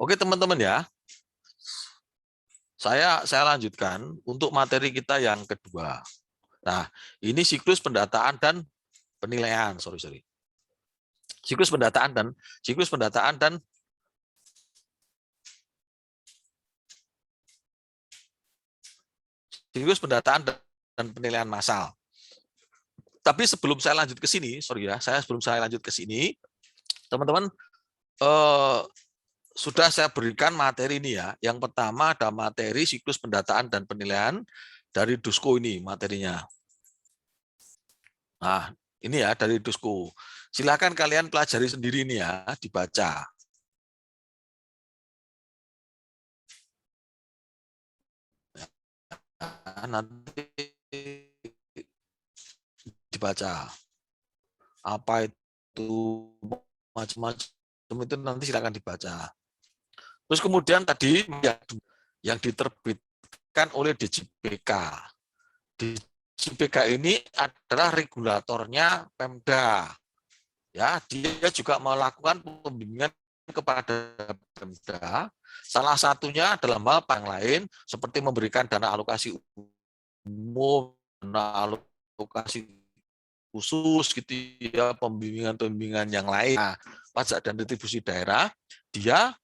Oke teman-teman ya, saya lanjutkan untuk materi kita yang kedua. Nah, ini siklus pendataan dan penilaian. Sorry. Siklus pendataan dan dan penilaian massal. Tapi sebelum saya lanjut ke sini, sebelum saya lanjut ke sini, teman-teman sudah saya berikan materi ini ya. Yang pertama ada materi siklus pendataan dan penilaian dari Dusko ini materinya. Nah, ini ya dari Dusko. Silakan kalian pelajari sendiri ini ya, dibaca. Nanti dibaca. Apa itu macam-macam itu nanti silakan dibaca. Terus kemudian tadi yang diterbitkan oleh DJPK. DJPK ini adalah regulatornya Pemda. Ya, dia juga melakukan pembimbingan kepada Pemda. Salah satunya dalam hal yang lain seperti memberikan dana alokasi umum, dana alokasi khusus gitu ya, pembimbingan yang lain. Nah, pajak dan retribusi daerah, dia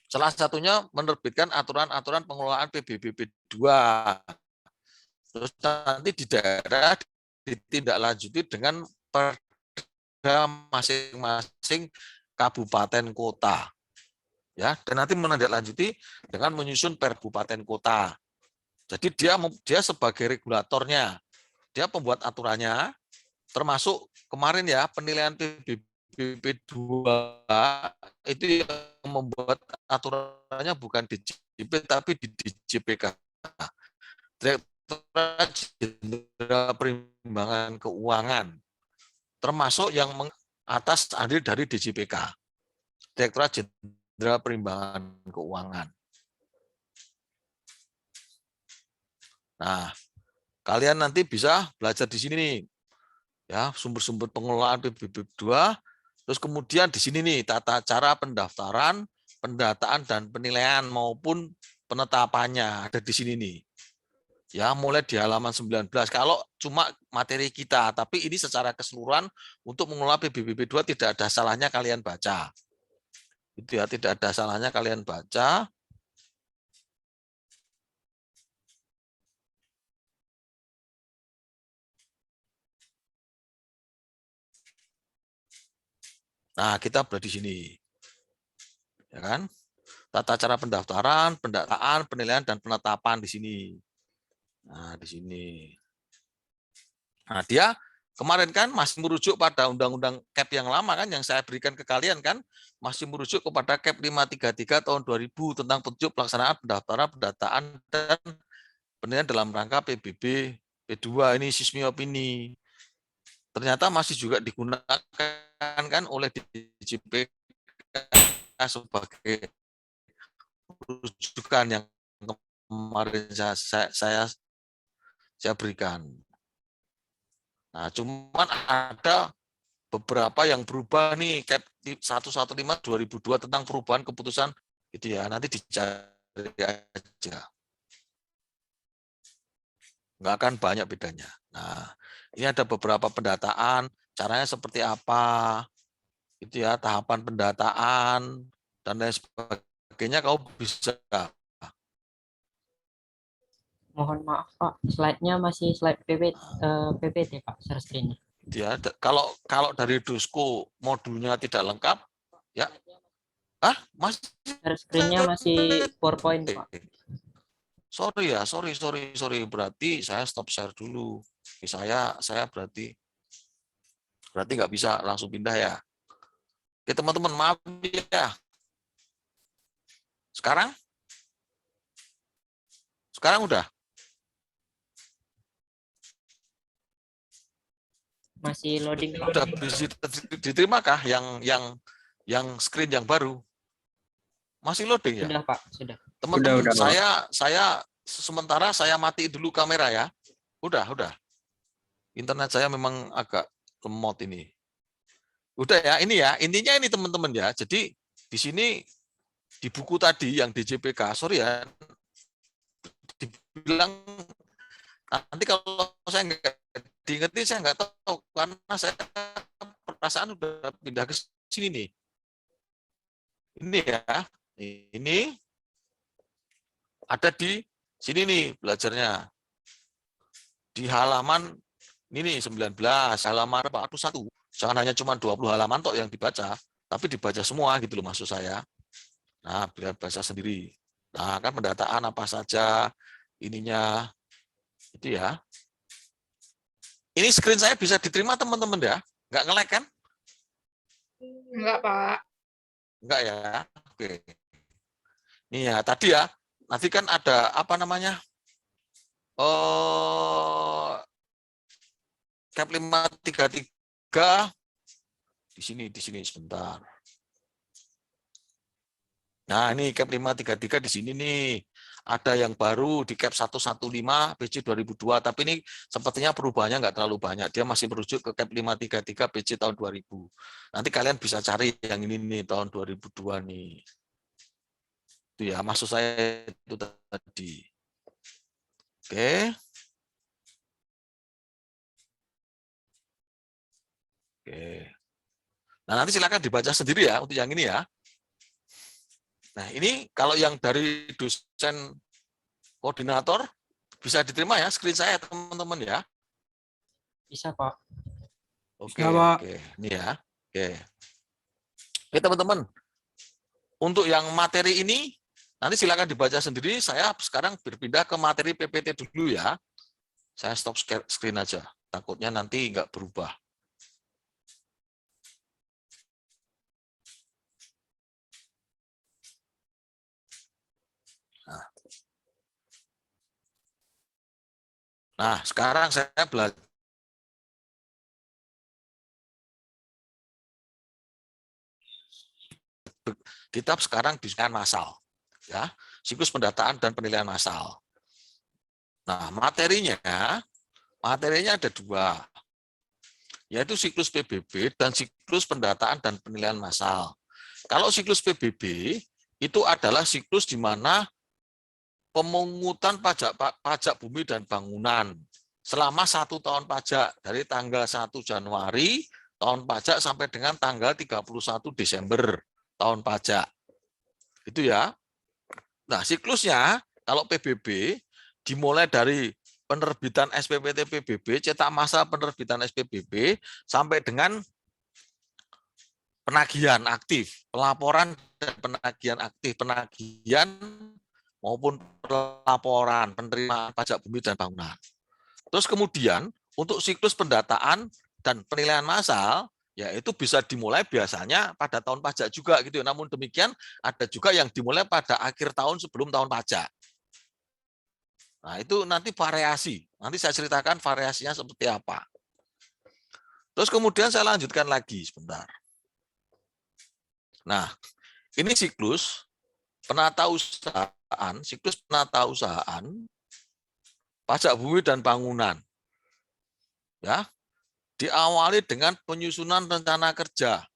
salah satunya menerbitkan aturan-aturan pengelolaan PBBP 2. Terus nanti di daerah ditindaklanjuti dengan perda masing-masing kabupaten kota. Ya, dan nanti menindaklanjuti dengan menyusun perbupaten kota. Jadi dia sebagai regulatornya, dia pembuat aturannya, termasuk kemarin ya penilaian PBBP 2 itu yang membuat aturannya bukan DJP tapi di DJPK. Direktorat Jenderal Perimbangan Keuangan, termasuk yang atas andil dari DJPK, Direktorat Jenderal Perimbangan Keuangan. Nah, kalian nanti bisa belajar di sini nih, ya sumber-sumber pengelolaan PBBP 2, terus kemudian di sini nih tata cara pendaftaran, pendataan dan penilaian maupun penetapannya ada di sini nih. Ya, mulai di halaman 19. Kalau cuma materi kita, tapi ini secara keseluruhan untuk mengelola PBBP 2 tidak ada salahnya kalian baca. Itu ya, tidak ada salahnya kalian baca. Nah, kita berada di sini. Ya kan? Tata cara pendaftaran, pendataan, penilaian dan penetapan di sini. Nah, di sini. Nah, dia kemarin kan masih merujuk pada undang-undang CAP yang lama kan, yang saya berikan ke kalian kan, masih merujuk kepada CAP 533 tahun 2000 tentang petunjuk pelaksanaan pendaftaran, pendataan, dan penilaian dalam rangka PBB P2 ini sismi opini. Ternyata masih juga digunakan kan oleh DJPK sebagai rujukan yang kemarin saya berikan. Nah, cuman ada beberapa yang berubah nih, CAP 115/2002 tentang perubahan keputusan gitu ya, nanti dicari aja. Nggak akan banyak bedanya. Nah, ini ada beberapa pendataan, caranya seperti apa, itu ya, tahapan pendataan, dan lain sebagainya, kau bisa. Mohon maaf Pak, slide-nya masih slide PPT Pak, share screen-nya. Ya, kalau dari Dusko modulnya tidak lengkap, ya, masih Share screen-nya masih PowerPoint Pak. Sorry. Berarti saya stop share dulu. Saya berarti nggak bisa langsung pindah ya. Oke teman-teman, maaf ya. Sekarang udah. Masih loading Pak. Udah bisa diterimakah yang screen yang baru? Masih loading ya? Sudah Pak, sudah. Teman-teman, saya sementara saya mati dulu kamera ya. Udah. Internet saya memang agak lemot ini. Udah ya, ini ya. Intinya ini teman-teman ya. Jadi di sini di buku tadi yang DJPK, sorry ya, dibilang nanti kalau saya nggak diingetin saya nggak tahu karena saya perasaan udah pindah ke sini nih. Ini ya, ini ada di sini nih belajarnya. Di halaman ini nih 19, halaman 41. Jangan hanya cuma 20 halaman toh yang dibaca, tapi dibaca semua gitu loh maksud saya. Nah, biar baca sendiri. Nah, kan pendataan apa saja ininya itu ya. Ini screen saya bisa diterima teman-teman ya? Nggak nge-lag kan? Enggak, Pak. Enggak ya. Oke. Nih ya, tadi ya. Nanti kan ada apa namanya? Cap 533 di sini sebentar. Nah, ini cap 533 di sini nih. Ada yang baru di cap 115 PC 2002, tapi ini sepertinya perubahannya nggak terlalu banyak. Dia masih merujuk ke cap 533 PC tahun 2000. Nanti kalian bisa cari yang ini nih tahun 2002 nih. Itu ya, maksud saya itu tadi. Oke. Oke. Nah, nanti silakan dibaca sendiri ya untuk yang ini ya. Nah, ini kalau yang dari dosen koordinator bisa diterima ya screen saya teman-teman ya. Bisa, Pak. Oke, Bisa, Pak. oke. Ini ya. Oke. Oke, teman-teman. Untuk yang materi ini nanti silakan dibaca sendiri. Saya sekarang berpindah ke materi PPT dulu ya. Saya stop screen aja. Takutnya nanti nggak berubah. Nah, sekarang saya belajar kita sekarang diskusikan massal, ya, siklus pendataan dan penilaian massal. Nah, materinya ada dua, yaitu siklus PBB dan siklus pendataan dan penilaian massal. Kalau siklus PBB itu adalah siklus di mana pemungutan pajak bumi dan bangunan selama 1 tahun pajak dari tanggal 1 Januari tahun pajak sampai dengan tanggal 31 Desember tahun pajak. Itu ya. Nah, siklusnya kalau PBB dimulai dari penerbitan SPPT PBB, cetak massa penerbitan SPBB sampai dengan penagihan aktif, pelaporan dan penagihan aktif, penagihan maupun pelaporan penerimaan pajak bumi dan bangunan. Terus kemudian untuk siklus pendataan dan penilaian massal, yaitu bisa dimulai biasanya pada tahun pajak juga gitu. Namun demikian ada juga yang dimulai pada akhir tahun sebelum tahun pajak. Nah, itu nanti variasi. Nanti saya ceritakan variasinya seperti apa. Terus kemudian saya lanjutkan lagi sebentar. Nah, ini siklus penatausahaan, pajak bumi dan bangunan. Ya, diawali dengan penyusunan rencana kerja.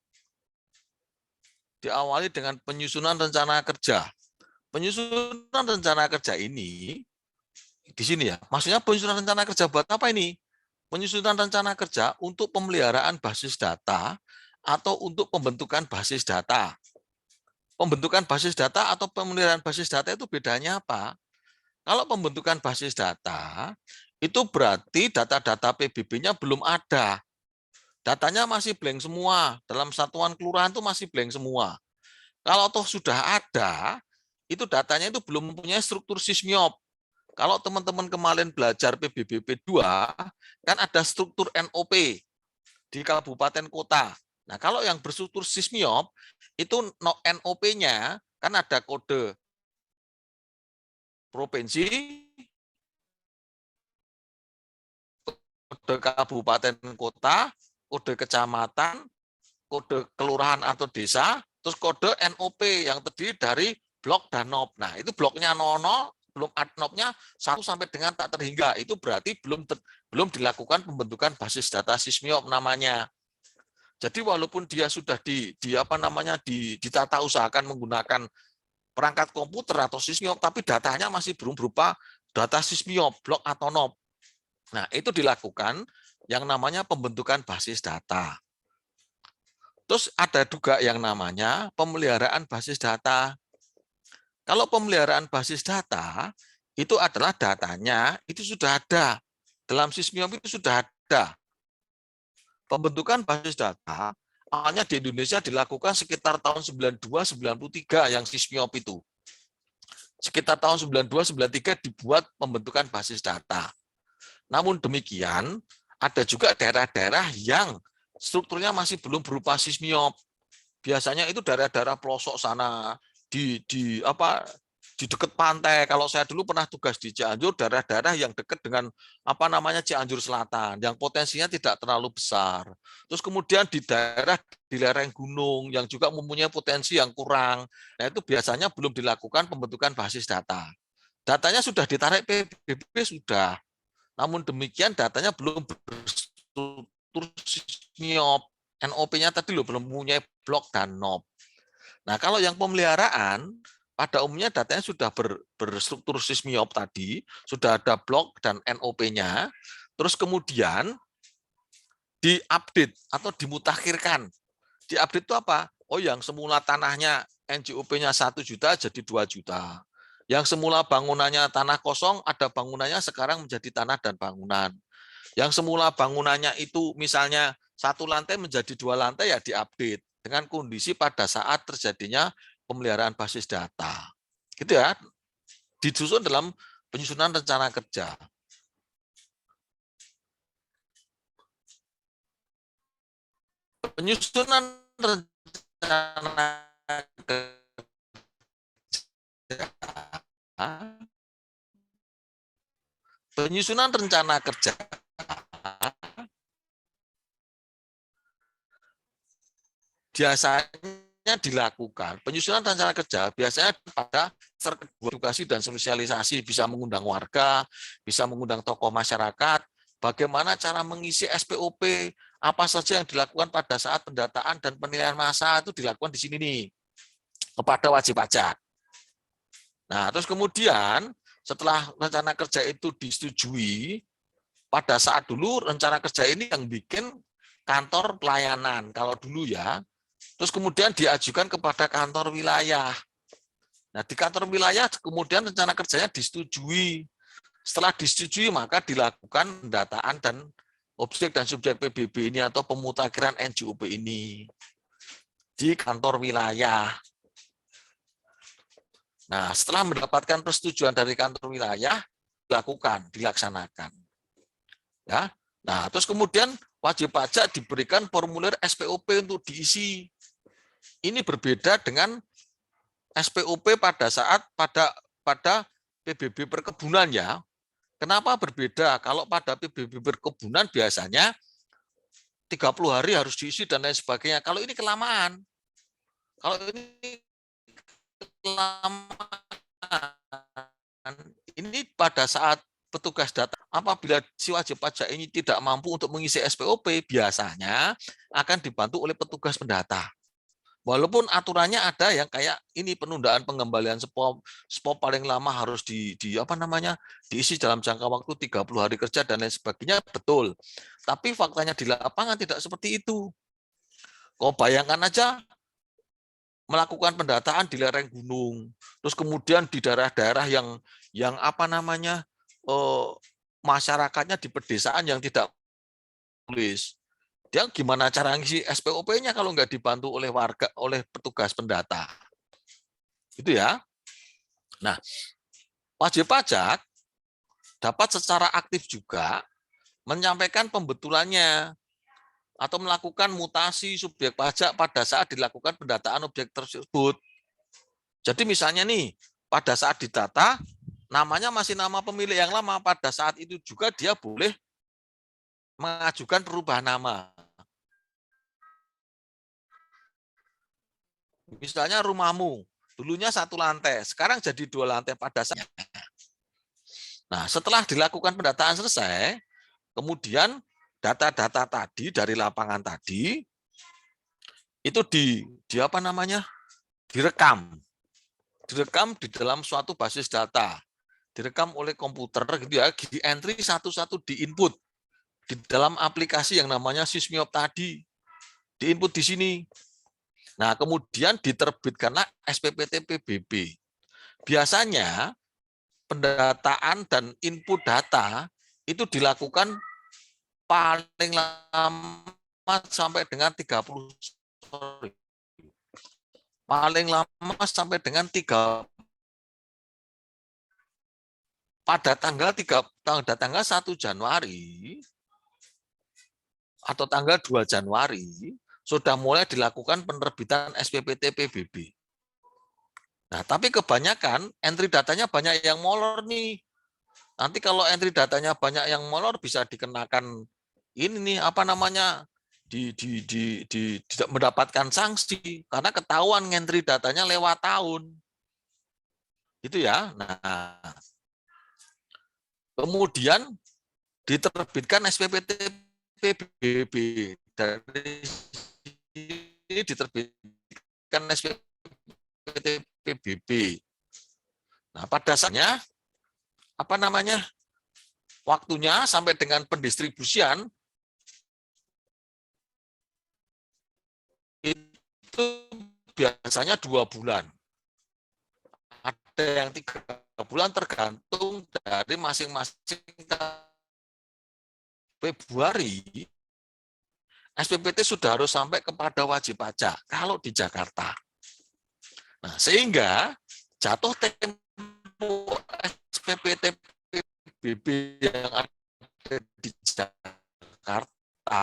Penyusunan rencana kerja ini di sini ya. Maksudnya penyusunan rencana kerja buat apa ini? Penyusunan rencana kerja untuk pemeliharaan basis data atau untuk pembentukan basis data. Pembentukan basis data atau pemeliharaan basis data itu bedanya apa? Kalau pembentukan basis data, itu berarti data-data PBB-nya belum ada. Datanya masih blank semua. Dalam satuan kelurahan itu masih blank semua. Kalau toh sudah ada, itu datanya itu belum mempunyai struktur sismiop. Kalau teman-teman kemarin belajar PBB P2, kan ada struktur NOP di kabupaten kota. Nah, kalau yang berstruktur sismiop, itu NOP-nya kan ada kode provinsi, kode kabupaten kota, kode kecamatan, kode kelurahan atau desa, terus kode NOP yang terdiri dari blok dan NOP. Nah, itu bloknya 00, belum NOP-nya 1 sampai dengan tak terhingga. Itu berarti belum dilakukan pembentukan basis data sismiop namanya. Jadi walaupun dia sudah ditata usahakan menggunakan perangkat komputer atau sismiop, tapi datanya masih belum berupa data sismiop, blok atau NOP. Nah, itu dilakukan yang namanya pembentukan basis data. Terus ada juga yang namanya pemeliharaan basis data. Kalau pemeliharaan basis data, itu adalah datanya, itu sudah ada. Dalam sismiop itu sudah ada. Pembentukan basis data, awalnya di Indonesia dilakukan sekitar tahun 92-93 yang sismiop itu. Sekitar tahun 92-93 dibuat pembentukan basis data. Namun demikian, ada juga daerah-daerah yang strukturnya masih belum berupa sismiop. Biasanya itu daerah-daerah pelosok sana di dekat pantai. Kalau saya dulu pernah tugas di Cianjur, daerah-daerah yang dekat dengan Cianjur Selatan, yang potensinya tidak terlalu besar. Terus kemudian di daerah di lereng gunung yang juga mempunyai potensi yang kurang. Nah, itu biasanya belum dilakukan pembentukan basis data. Datanya sudah ditarik PBB sudah. Namun demikian datanya belum berstruktur sismiop. NOP-nya tadi belum mempunyai blok dan NOP. Nah, kalau yang pemeliharaan, pada umumnya datanya sudah berstruktur sismiop tadi, sudah ada blok dan NOP-nya, terus kemudian diupdate atau dimutakhirkan. Diupdate itu apa? Oh, yang semula tanahnya NJOP-nya 1 juta jadi 2 juta. Yang semula bangunannya tanah kosong, ada bangunannya sekarang menjadi tanah dan bangunan. Yang semula bangunannya itu misalnya 1 lantai menjadi 2 lantai, ya diupdate dengan kondisi pada saat terjadinya pemeliharaan basis data. Gitu ya, disusun dalam penyusunan rencana kerja. Penyusunan rencana kerja biasanya dilakukan. Penyusunan rencana kerja biasanya pada edukasi dan sosialisasi, bisa mengundang warga, bisa mengundang tokoh masyarakat, bagaimana cara mengisi SPOP, apa saja yang dilakukan pada saat pendataan dan penilaian massa itu dilakukan di sini nih, kepada wajib pajak. Nah, terus kemudian setelah rencana kerja itu disetujui, pada saat dulu rencana kerja ini yang bikin kantor pelayanan, kalau dulu ya, terus kemudian diajukan kepada kantor wilayah. Nah, di kantor wilayah kemudian rencana kerjanya disetujui. Setelah disetujui, maka dilakukan pendataan dan objek dan subjek PBB ini atau pemutakhiran NJOP ini di kantor wilayah. Nah, setelah mendapatkan persetujuan dari kantor wilayah, dilaksanakan. Ya. Nah, terus kemudian wajib pajak diberikan formulir SPOP untuk diisi. Ini berbeda dengan SPOP pada saat pada PBB perkebunan ya. Kenapa berbeda? Kalau pada PBB perkebunan biasanya 30 hari harus diisi dan lain sebagainya. Kalau ini kelamaan. Kalau ini kelamaan, ini pada saat petugas data, apabila si wajib pajak ini tidak mampu untuk mengisi SPOP, biasanya akan dibantu oleh petugas pendata. Walaupun aturannya ada yang kayak ini, penundaan pengembalian SPOP paling lama harus diisi dalam jangka waktu 30 hari kerja dan lain sebagainya, betul. Tapi faktanya di lapangan tidak seperti itu. Kau bayangkan aja melakukan pendataan di lereng gunung, terus kemudian di daerah-daerah yang masyarakatnya di pedesaan yang tidak tulis. Dia gimana cara ngisi SPOP-nya kalau nggak dibantu oleh warga, oleh petugas pendata. Itu ya. Nah, wajib pajak dapat secara aktif juga menyampaikan pembetulannya atau melakukan mutasi subjek pajak pada saat dilakukan pendataan objek tersebut. Jadi misalnya nih, pada saat didata, namanya masih nama pemilik yang lama, pada saat itu juga dia boleh mengajukan perubahan nama. Misalnya rumahmu, dulunya 1 lantai, sekarang jadi 2 lantai pada saat. Nah, setelah dilakukan pendataan selesai, kemudian data-data tadi dari lapangan tadi itu direkam. direkam di dalam suatu basis data, direkam oleh komputer gitu ya, di entry satu-satu di input di dalam aplikasi yang namanya Sysmiop tadi, di input di sini. Nah, kemudian diterbitkanlah SPPT PBB. Biasanya pendataan dan input data itu dilakukan paling lama sampai dengan 30 paling lama sampai dengan 3 pada tanggal 1 Januari atau tanggal 2 Januari sudah mulai dilakukan penerbitan SPPT PBB. Nah, tapi kebanyakan entry datanya banyak yang molor nih. Nanti kalau entry datanya banyak yang molor bisa dikenakan ini nih apa namanya tidak mendapatkan sanksi karena ketahuan entry datanya lewat tahun. Itu ya. Nah, kemudian diterbitkan SPPT PBB dari ini diterbitkan SPPT PBB. Nah, pada dasarnya apa namanya waktunya sampai dengan pendistribusian itu biasanya 2 bulan. Ada yang 3 bulan tergantung dari masing-masing. Februari SPPT sudah harus sampai kepada wajib pajak kalau di Jakarta. Nah, sehingga jatuh tempo SPPT PBB yang ada di Jakarta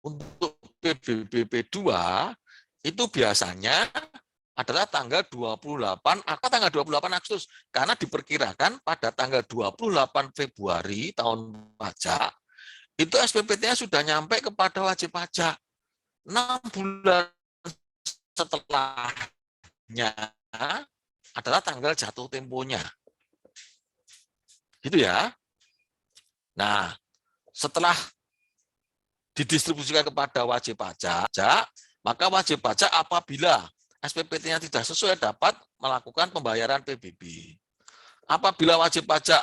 untuk PBB 2 itu biasanya adalah tanggal 28 atau tanggal 28 Agustus karena diperkirakan pada tanggal 28 Februari tahun pajak itu SPPT-nya sudah nyampe kepada wajib pajak. 6 bulan setelahnya adalah tanggal jatuh temponya. Gitu ya. Nah, setelah didistribusikan kepada wajib pajak, maka wajib pajak apabila SPPT-nya tidak sesuai dapat melakukan pembayaran PBB. Apabila wajib pajak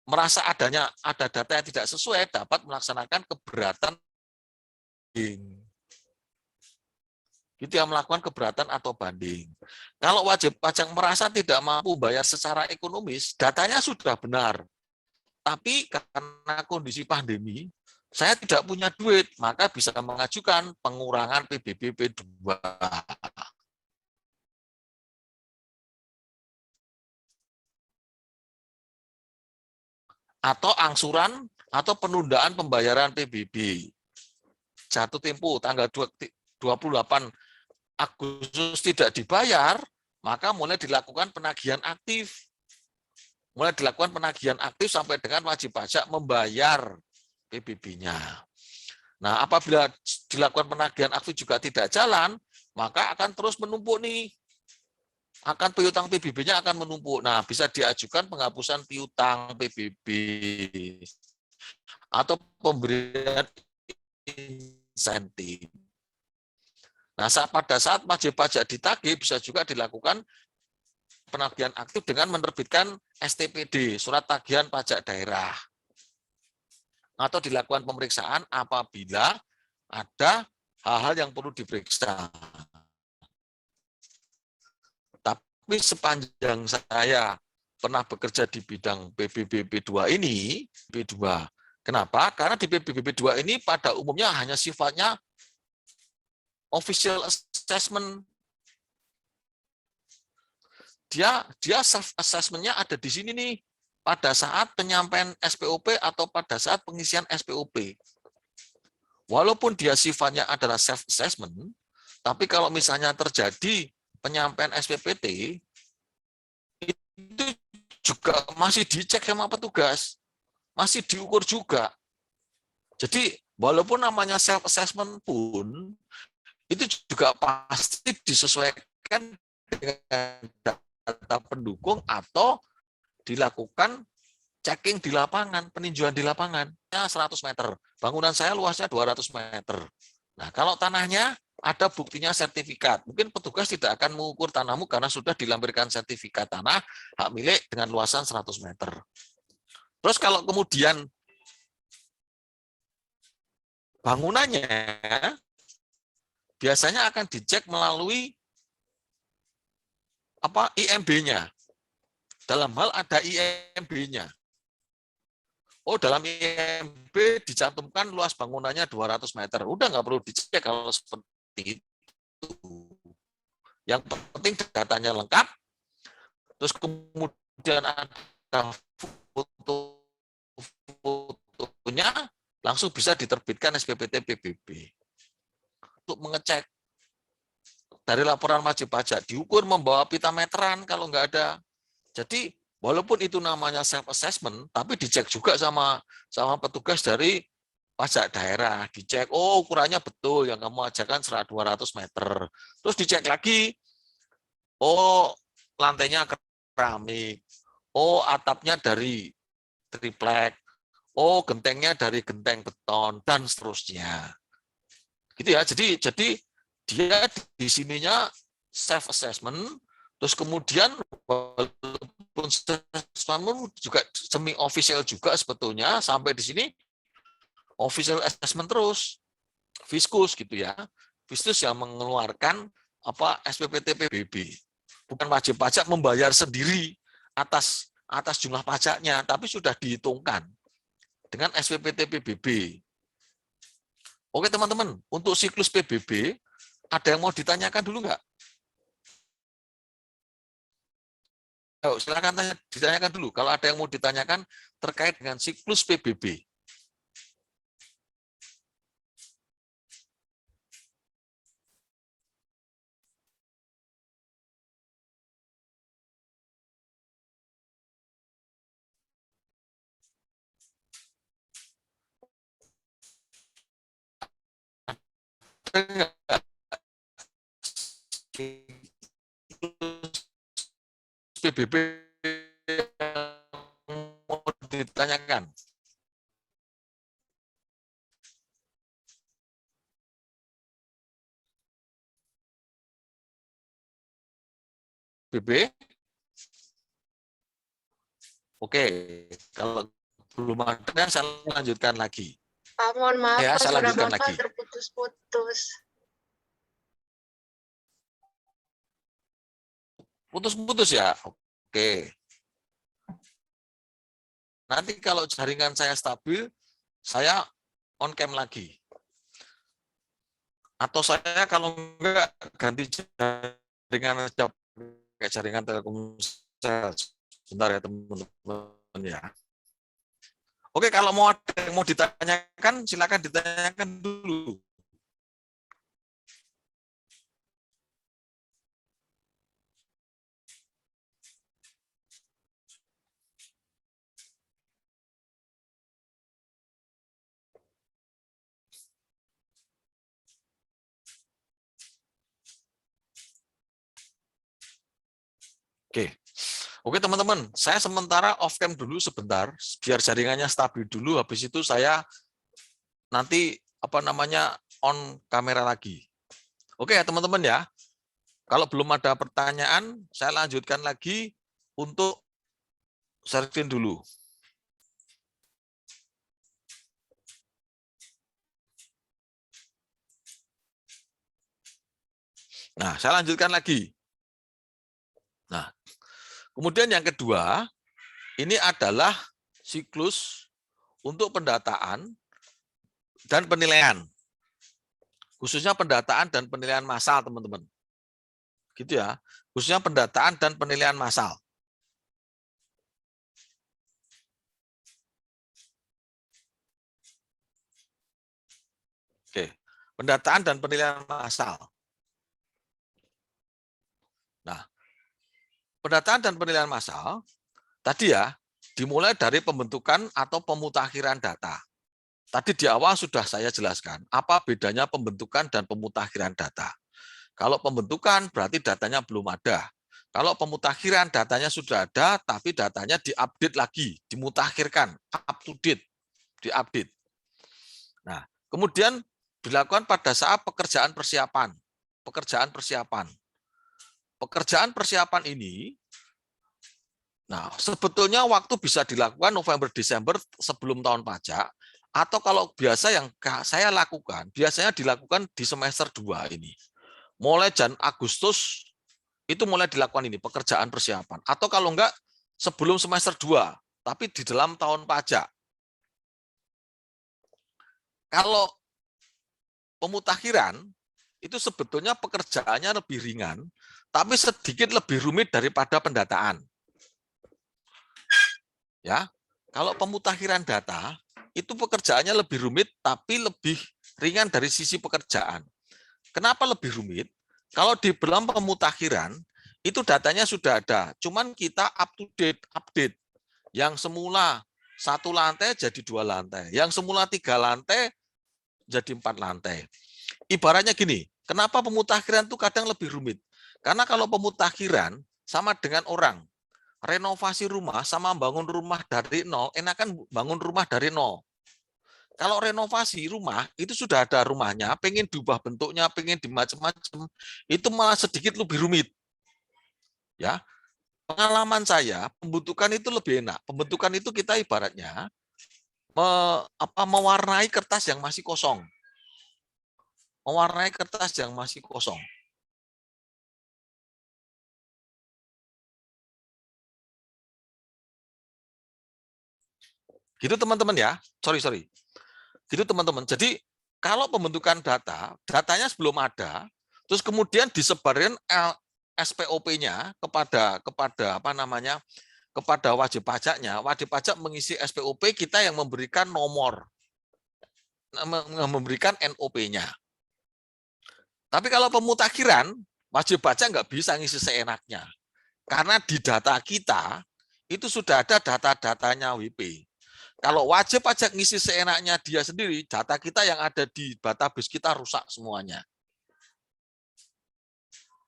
merasa ada data yang tidak sesuai dapat melaksanakan keberatan. Itu yang melakukan keberatan atau banding. Kalau wajib pajak merasa tidak mampu bayar secara ekonomis, datanya sudah benar. Tapi karena kondisi pandemi, saya tidak punya duit, maka bisa mengajukan pengurangan PBB P2. Atau angsuran atau penundaan pembayaran PBB. Jatuh tempo tanggal 28 Agustus tidak dibayar, maka mulai dilakukan penagihan aktif. Mulai dilakukan penagihan aktif sampai dengan wajib pajak membayar PBB-nya. Nah, apabila dilakukan penagihan aktif juga tidak jalan, maka akan terus menumpuk nih. Akan piutang PBB-nya akan menumpuk. Nah, bisa diajukan penghapusan piutang PBB atau pemberian insentif. Nah, pada saat wajib pajak ditagih bisa juga dilakukan penagihan aktif dengan menerbitkan STPD, surat tagihan pajak daerah. Atau dilakukan pemeriksaan apabila ada hal-hal yang perlu diperiksa. Tapi sepanjang saya pernah bekerja di bidang PBB P2 ini, P2. Kenapa? Karena di PBB P2 ini pada umumnya hanya sifatnya official assessment. Dia self assessment-nya ada di sini nih pada saat penyampaian SPOP atau pada saat pengisian SPOP. Walaupun dia sifatnya adalah self assessment, tapi kalau misalnya terjadi penyampaian SPPT itu juga masih dicek sama petugas, masih diukur juga. Jadi walaupun namanya self assessment pun itu juga pasti disesuaikan dengan data pendukung atau dilakukan checking di lapangan, peninjauan di lapangan. 100 meter. Bangunan saya luasnya 200 meter. Nah, kalau tanahnya ada buktinya sertifikat, mungkin petugas tidak akan mengukur tanahmu karena sudah dilampirkan sertifikat tanah hak milik dengan luasan 100 meter. Terus kalau kemudian bangunannya biasanya akan dicek melalui IMB-nya. Dalam hal ada IMB-nya. Oh, dalam IMB dicantumkan luas bangunannya 200 meter. Udah nggak perlu dicek kalau seperti itu. Yang penting datanya lengkap, terus kemudian ada fotonya, langsung bisa diterbitkan SPPT PBB. Untuk mengecek dari laporan wajib pajak, diukur membawa pita meteran kalau nggak ada. Jadi walaupun itu namanya self-assessment, tapi dicek juga sama petugas dari pajak daerah. Dicek, oh ukurannya betul, yang kamu ajarkan 200 meter. Terus dicek lagi, oh lantainya keramik, oh atapnya dari triplek, oh gentengnya dari genteng beton, dan seterusnya. Gitu ya, jadi dia di sininya self-assessment, terus kemudian walaupun assessment juga semi official juga sebetulnya, sampai di sini official assessment terus, Fiskus gitu ya, Fiskus yang mengeluarkan SPPT PBB, bukan wajib pajak membayar sendiri atas jumlah pajaknya, tapi sudah dihitungkan dengan SPPT PBB. Oke teman-teman, untuk siklus PBB ada yang mau ditanyakan dulu nggak? Silakan ditanyakan dulu. Kalau ada yang mau ditanyakan terkait dengan siklus PBB. PBB mau ditanyakan. PB? Oke, kalau belum ada saya lanjutkan lagi. Pak, mohon maaf, Ya, Pak, saya suara lanjutkan Bapak lagi. terputus-putus. Putus-putus ya? Oke. Nanti kalau jaringan saya stabil, saya on cam lagi. Atau saya kalau enggak ganti jaringan aja, kayak jaringan Telkomsel. Sebentar ya teman-teman ya. Oke, kalau mau ada yang mau ditanyakan, silakan ditanyakan dulu. Oke teman-teman, saya sementara off cam dulu sebentar, biar jaringannya stabil dulu. Habis itu saya nanti on kamera lagi. Oke ya teman-teman ya. Kalau belum ada pertanyaan, saya lanjutkan lagi untuk share screen dulu. Nah, saya lanjutkan lagi. Nah, kemudian yang kedua, ini adalah siklus untuk pendataan dan penilaian. Khususnya pendataan dan penilaian massal, teman-teman. Gitu ya. Khususnya pendataan dan penilaian massal. Oke, pendataan dan penilaian massal. Nah, pendataan dan penilaian massal tadi ya dimulai dari pembentukan atau pemutakhiran data. Tadi di awal sudah saya jelaskan apa bedanya pembentukan dan pemutakhiran data. Kalau pembentukan berarti datanya belum ada. Kalau pemutakhiran datanya sudah ada, tapi datanya diupdate lagi, dimutakhirkan, up to date, diupdate. Nah, kemudian dilakukan pada saat pekerjaan persiapan. Pekerjaan persiapan. Pekerjaan persiapan ini, nah sebetulnya waktu bisa dilakukan November Desember sebelum tahun pajak, atau kalau biasa yang saya lakukan, biasanya dilakukan di semester 2 ini. Mulai Agustus itu mulai dilakukan ini pekerjaan persiapan. Atau kalau enggak sebelum semester 2, tapi di dalam tahun pajak. Kalau pemutakhiran itu sebetulnya pekerjaannya lebih ringan, tapi sedikit lebih rumit daripada pendataan. Ya, kalau pemutakhiran data itu pekerjaannya lebih rumit, tapi lebih ringan dari sisi pekerjaan. Kenapa lebih rumit? Kalau di dalam pemutakhiran itu datanya sudah ada, cuman kita up to date, update. Yang semula 1 lantai jadi 2 lantai, yang semula 3 lantai jadi 4 lantai. Ibaratnya gini, kenapa pemutakhiran itu kadang lebih rumit? Karena kalau pemutakhiran sama dengan orang, renovasi rumah sama bangun rumah dari nol, enakan bangun rumah dari nol. Kalau renovasi rumah, itu sudah ada rumahnya, pengen diubah bentuknya, pengen dimacam-macam, itu malah sedikit lebih rumit. Ya, pengalaman saya, pembentukan itu lebih enak. Pembentukan itu kita ibaratnya mewarnai kertas yang masih kosong. Mewarnai kertas yang masih kosong. Gitu teman-teman ya. Sorry. Gitu teman-teman. Jadi kalau pembentukan data, datanya sebelum ada, terus kemudian disebarin SPOP-nya kepada kepada wajib pajaknya. Wajib pajak mengisi SPOP, kita yang memberikan nomor, memberikan NOP-nya. Tapi kalau pemutakhiran, wajib pajak nggak bisa ngisi seenaknya. Karena di data kita, itu sudah ada data-datanya WP. Kalau wajib pajak ngisi seenaknya dia sendiri, data kita yang ada di database kita rusak semuanya.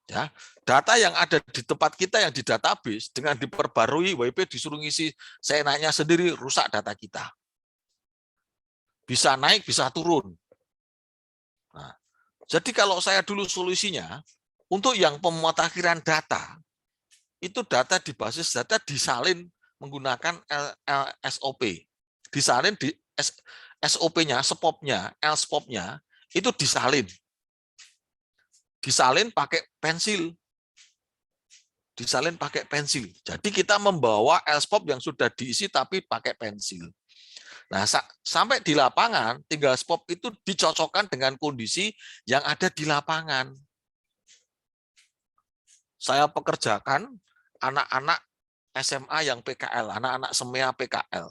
Ya, data yang ada di tempat kita yang di database dengan diperbarui WP disuruh ngisi seenaknya sendiri, rusak data kita. Bisa naik, bisa turun. Nah, jadi kalau saya dulu solusinya, untuk yang pemutakhiran data, itu data di basis data disalin menggunakan SOP. Disalin di SOP-nya, SPOP-nya, LSPOP-nya, itu disalin. Disalin pakai pensil. Disalin pakai pensil. Jadi kita membawa LSPOP yang sudah diisi tapi pakai pensil. Nah, sampai di lapangan, tinggal SPOP itu dicocokkan dengan kondisi yang ada di lapangan. Saya pekerjakan anak-anak SMA yang PKL, anak-anak SEMEA PKL.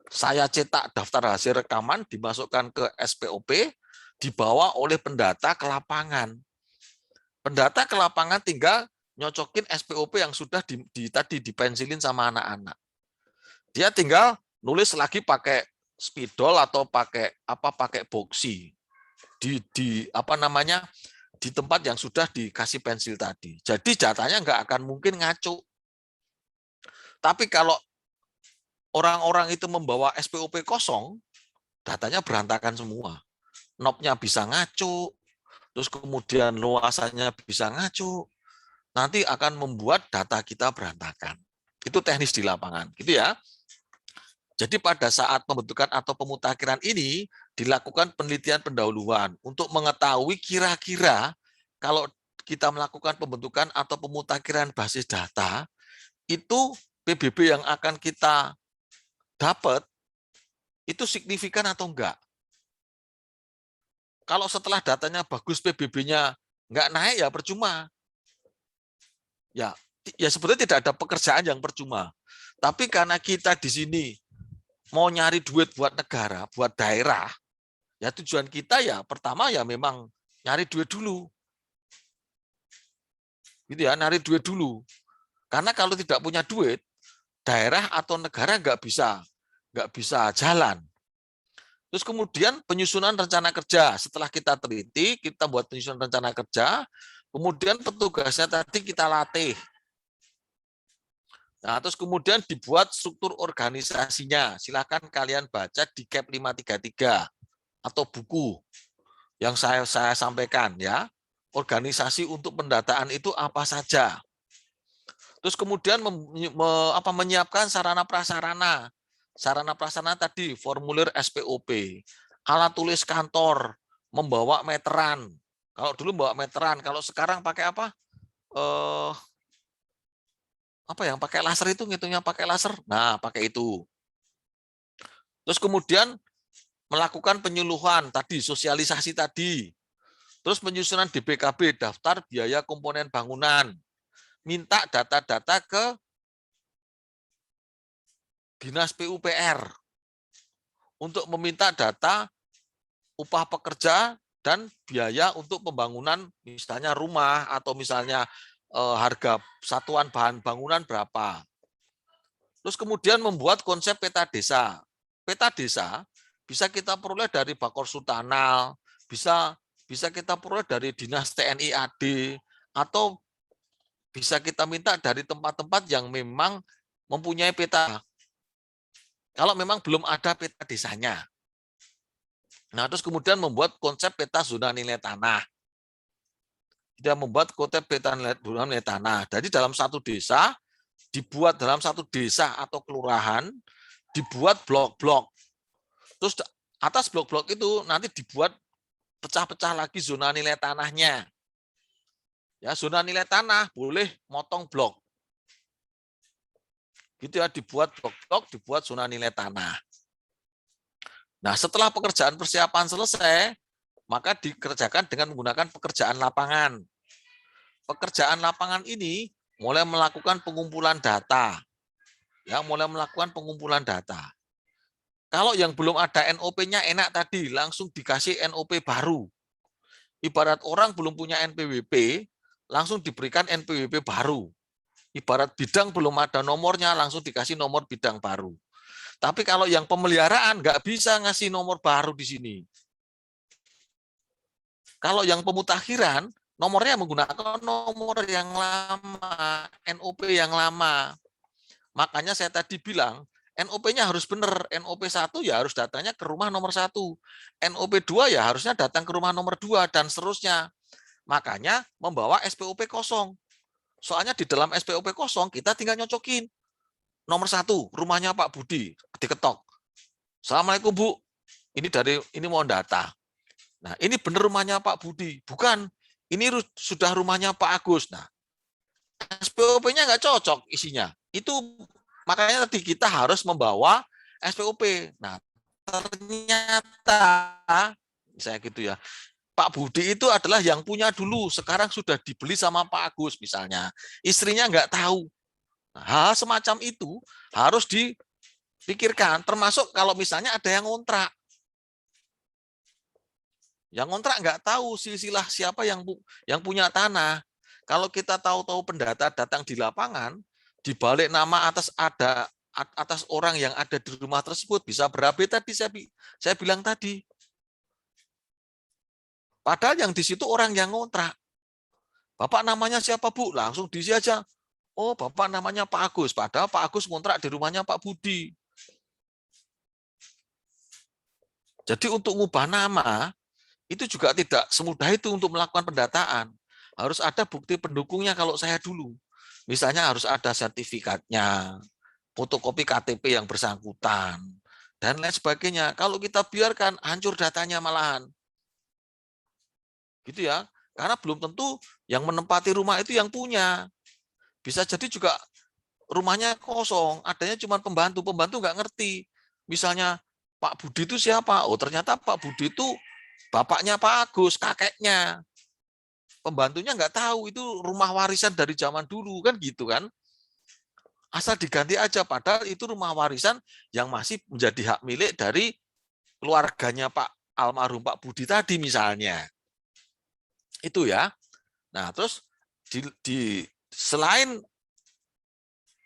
Saya cetak daftar hasil rekaman, dimasukkan ke SPOP, dibawa oleh pendata ke lapangan. Pendata ke lapangan tinggal nyocokin SPOP yang sudah tadi dipensilin sama anak-anak. Dia tinggal nulis lagi pakai spidol atau pakai boxy di tempat yang sudah dikasih pensil tadi. Jadi datanya nggak akan mungkin ngaco. Tapi kalau orang-orang itu membawa SPOP kosong, datanya berantakan semua. Knob-nya bisa ngaco, terus kemudian luasannya bisa ngaco, nanti akan membuat data kita berantakan. Itu teknis di lapangan, gitu ya. Jadi pada saat pembentukan atau pemutakhiran ini dilakukan penelitian pendahuluan untuk mengetahui kira-kira kalau kita melakukan pembentukan atau pemutakhiran basis data, itu PBB yang akan kita dapat itu signifikan atau enggak. Kalau setelah datanya bagus PBB-nya enggak naik ya percuma. Ya sebetulnya tidak ada pekerjaan yang percuma. Tapi karena kita di sini mau nyari duit buat negara, buat daerah, ya tujuan kita ya pertama ya memang nyari duit dulu. Gitu ya, nyari duit dulu. Karena kalau tidak punya duit, daerah atau negara nggak bisa jalan. Terus kemudian penyusunan rencana kerja. Setelah kita teliti, kita buat penyusunan rencana kerja, kemudian petugasnya tadi kita latih. Nah, terus kemudian dibuat struktur organisasinya. Silakan kalian baca di CAP 533 atau buku. yang saya sampaikan ya. Organisasi untuk pendataan itu apa saja. Terus kemudian menyiapkan sarana prasarana. Sarana prasarana tadi formulir SPOP, alat tulis kantor, membawa meteran. Kalau dulu bawa meteran, kalau sekarang pakai apa? Apa yang pakai laser itu ngitungnya pakai laser? Nah, pakai itu. Terus kemudian melakukan penyuluhan tadi, sosialisasi tadi. Terus penyusunan DBKB, daftar biaya komponen bangunan. Minta data-data ke Dinas PUPR untuk meminta data upah pekerja dan biaya untuk pembangunan misalnya rumah atau misalnya harga satuan bahan bangunan berapa. Terus kemudian membuat konsep peta desa. Peta desa bisa kita peroleh dari Bakor Sultanal, bisa kita peroleh dari Dinas TNI AD, atau bisa kita minta dari tempat-tempat yang memang mempunyai peta. Kalau memang belum ada peta desanya. Nah, terus kemudian membuat konsep peta zona nilai tanah. Dia membuat konsep peta zona nilai tanah. Jadi dalam satu desa, dibuat dalam satu desa atau kelurahan, dibuat blok-blok. Terus atas blok-blok itu nanti dibuat pecah-pecah lagi zona nilai tanahnya. Ya, zona nilai tanah boleh motong blok. Gitu ya, dibuat blok-blok, dibuat zona nilai tanah. Nah, setelah pekerjaan persiapan selesai, maka dikerjakan dengan menggunakan pekerjaan lapangan. Pekerjaan lapangan ini mulai melakukan pengumpulan data. Ya, mulai melakukan pengumpulan data. Kalau yang belum ada NOP-nya enak tadi, langsung dikasih NOP baru. Ibarat orang belum punya NPWP, langsung diberikan NPWP baru. Ibarat bidang belum ada nomornya, langsung dikasih nomor bidang baru. Tapi kalau yang pemeliharaan nggak bisa ngasih nomor baru di sini. Kalau yang pemutakhiran, nomornya menggunakan nomor yang lama, NOP yang lama. Makanya saya tadi bilang, NOP-nya harus benar. NOP 1 ya harus datanya ke rumah nomor 1. NOP 2 ya harusnya datang ke rumah nomor 2, dan seterusnya. Makanya membawa SPOP kosong. Soalnya di dalam SPOP kosong kita tinggal nyocokin. Nomor 1, rumahnya Pak Budi, diketok. Assalamualaikum Bu, ini mau data. Nah, ini benar rumahnya Pak Budi. Bukan, ini sudah rumahnya Pak Agus. Nah, SPOP-nya nggak cocok isinya. Itu makanya tadi kita harus membawa SPOP. Nah, ternyata saya gitu ya. Pak Budi itu adalah yang punya dulu, sekarang sudah dibeli sama Pak Agus misalnya. Istrinya nggak tahu. Nah, hal semacam itu harus dipikirkan, termasuk kalau misalnya ada yang ngontrak. Yang ngontrak nggak tahu silsilah siapa yang punya tanah. Kalau kita tahu-tahu pendata datang di lapangan, dibalik nama atas orang yang ada di rumah tersebut bisa berapa tadi saya bilang tadi. Padahal yang di situ orang yang ngontrak. Bapak namanya siapa Bu? Langsung diisi aja. Oh, Bapak namanya Pak Agus. Padahal Pak Agus ngontrak di rumahnya Pak Budi. Jadi untuk ngubah nama, itu juga tidak semudah itu untuk melakukan pendataan. Harus ada bukti pendukungnya kalau saya dulu. Misalnya harus ada sertifikatnya, fotokopi KTP yang bersangkutan, dan lain sebagainya. Kalau kita biarkan, hancur datanya malahan. Gitu ya. Karena belum tentu yang menempati rumah itu yang punya. Bisa jadi juga rumahnya kosong, adanya cuma pembantu nggak ngerti. Misalnya Pak Budi itu siapa? Oh, ternyata Pak Budi itu bapaknya Pak Agus, kakeknya. Pembantunya nggak tahu itu rumah warisan dari zaman dulu, kan gitu kan. Asal diganti aja, padahal itu rumah warisan yang masih menjadi hak milik dari keluarganya Pak almarhum Pak Budi tadi misalnya. Itu ya. Nah, terus selain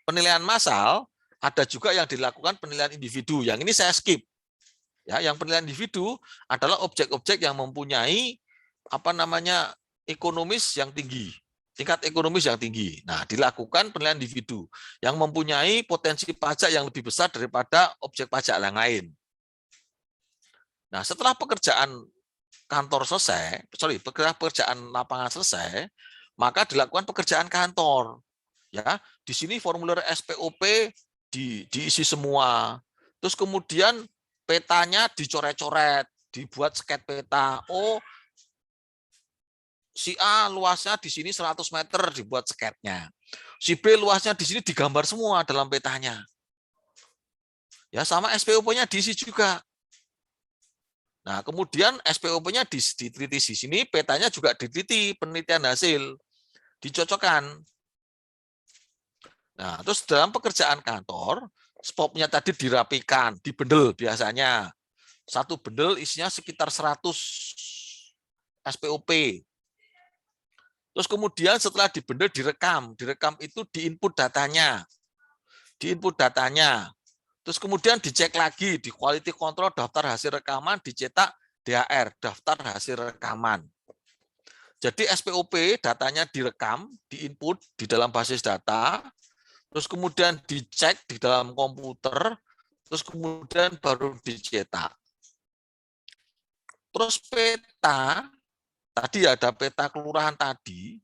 penilaian massal, ada juga yang dilakukan penilaian individu. Yang ini saya skip. Ya, yang penilaian individu adalah objek-objek yang mempunyai ekonomis yang tinggi, tingkat ekonomis yang tinggi. Nah, dilakukan penilaian individu yang mempunyai potensi pajak yang lebih besar daripada objek pajak yang lain. Nah, setelah pekerjaan kantor selesai, pekerjaan lapangan selesai, maka dilakukan pekerjaan kantor. Ya, di sini formulir SPOP diisi semua. Terus kemudian petanya dicoret-coret, dibuat sket peta. Oh, si A luasnya di sini 100 meter dibuat sketnya. Si B luasnya di sini digambar semua dalam petanya. Ya, sama SPOP-nya diisi juga. Nah, kemudian SPOP-nya diteliti di sini, petanya juga diteliti, penelitian hasil, dicocokkan. Nah, terus dalam pekerjaan kantor, SPOP-nya tadi dirapikan, dibendel biasanya. Satu bendel isinya sekitar 100 SPOP. Terus kemudian setelah dibendel direkam itu diinput datanya. Diinput datanya. Terus kemudian dicek lagi di quality control daftar hasil rekaman, dicetak DHR, daftar hasil rekaman. Jadi SPOP datanya direkam, diinput di dalam basis data, terus kemudian dicek di dalam komputer, terus kemudian baru dicetak. Terus peta, tadi ada peta kelurahan tadi,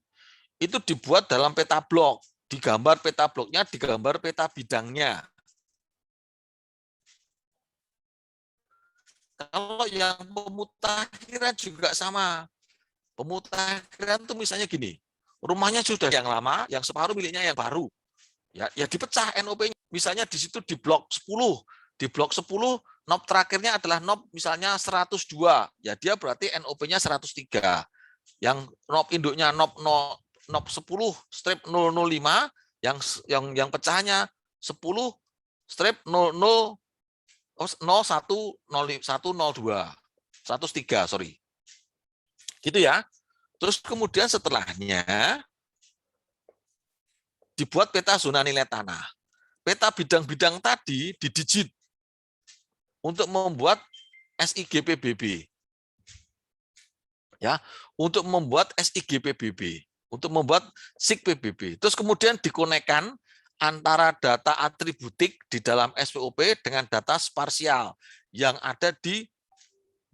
itu dibuat dalam peta blok, digambar peta bloknya, digambar peta bidangnya. Kalau yang pemutakhiran juga sama. Pemutakhiran itu misalnya gini, rumahnya sudah yang lama, yang separuh miliknya yang baru. Ya dipecah NOP-nya. Misalnya di situ di blok 10. Di blok 10 NOP terakhirnya adalah NOP misalnya 102. Ya dia berarti NOP-nya 103. Yang NOP induknya NOP 10 strip 005 yang pecahannya 10 strip 00 0102 103 sorry. Gitu ya. Terus kemudian setelahnya dibuat peta zona nilai tanah. Peta bidang-bidang tadi didigit untuk membuat SIG PBB. Ya, untuk membuat SIG PBB, untuk membuat SIG PBB. Terus kemudian dikonekkan antara data atributik di dalam SPOP dengan data sparsial yang ada di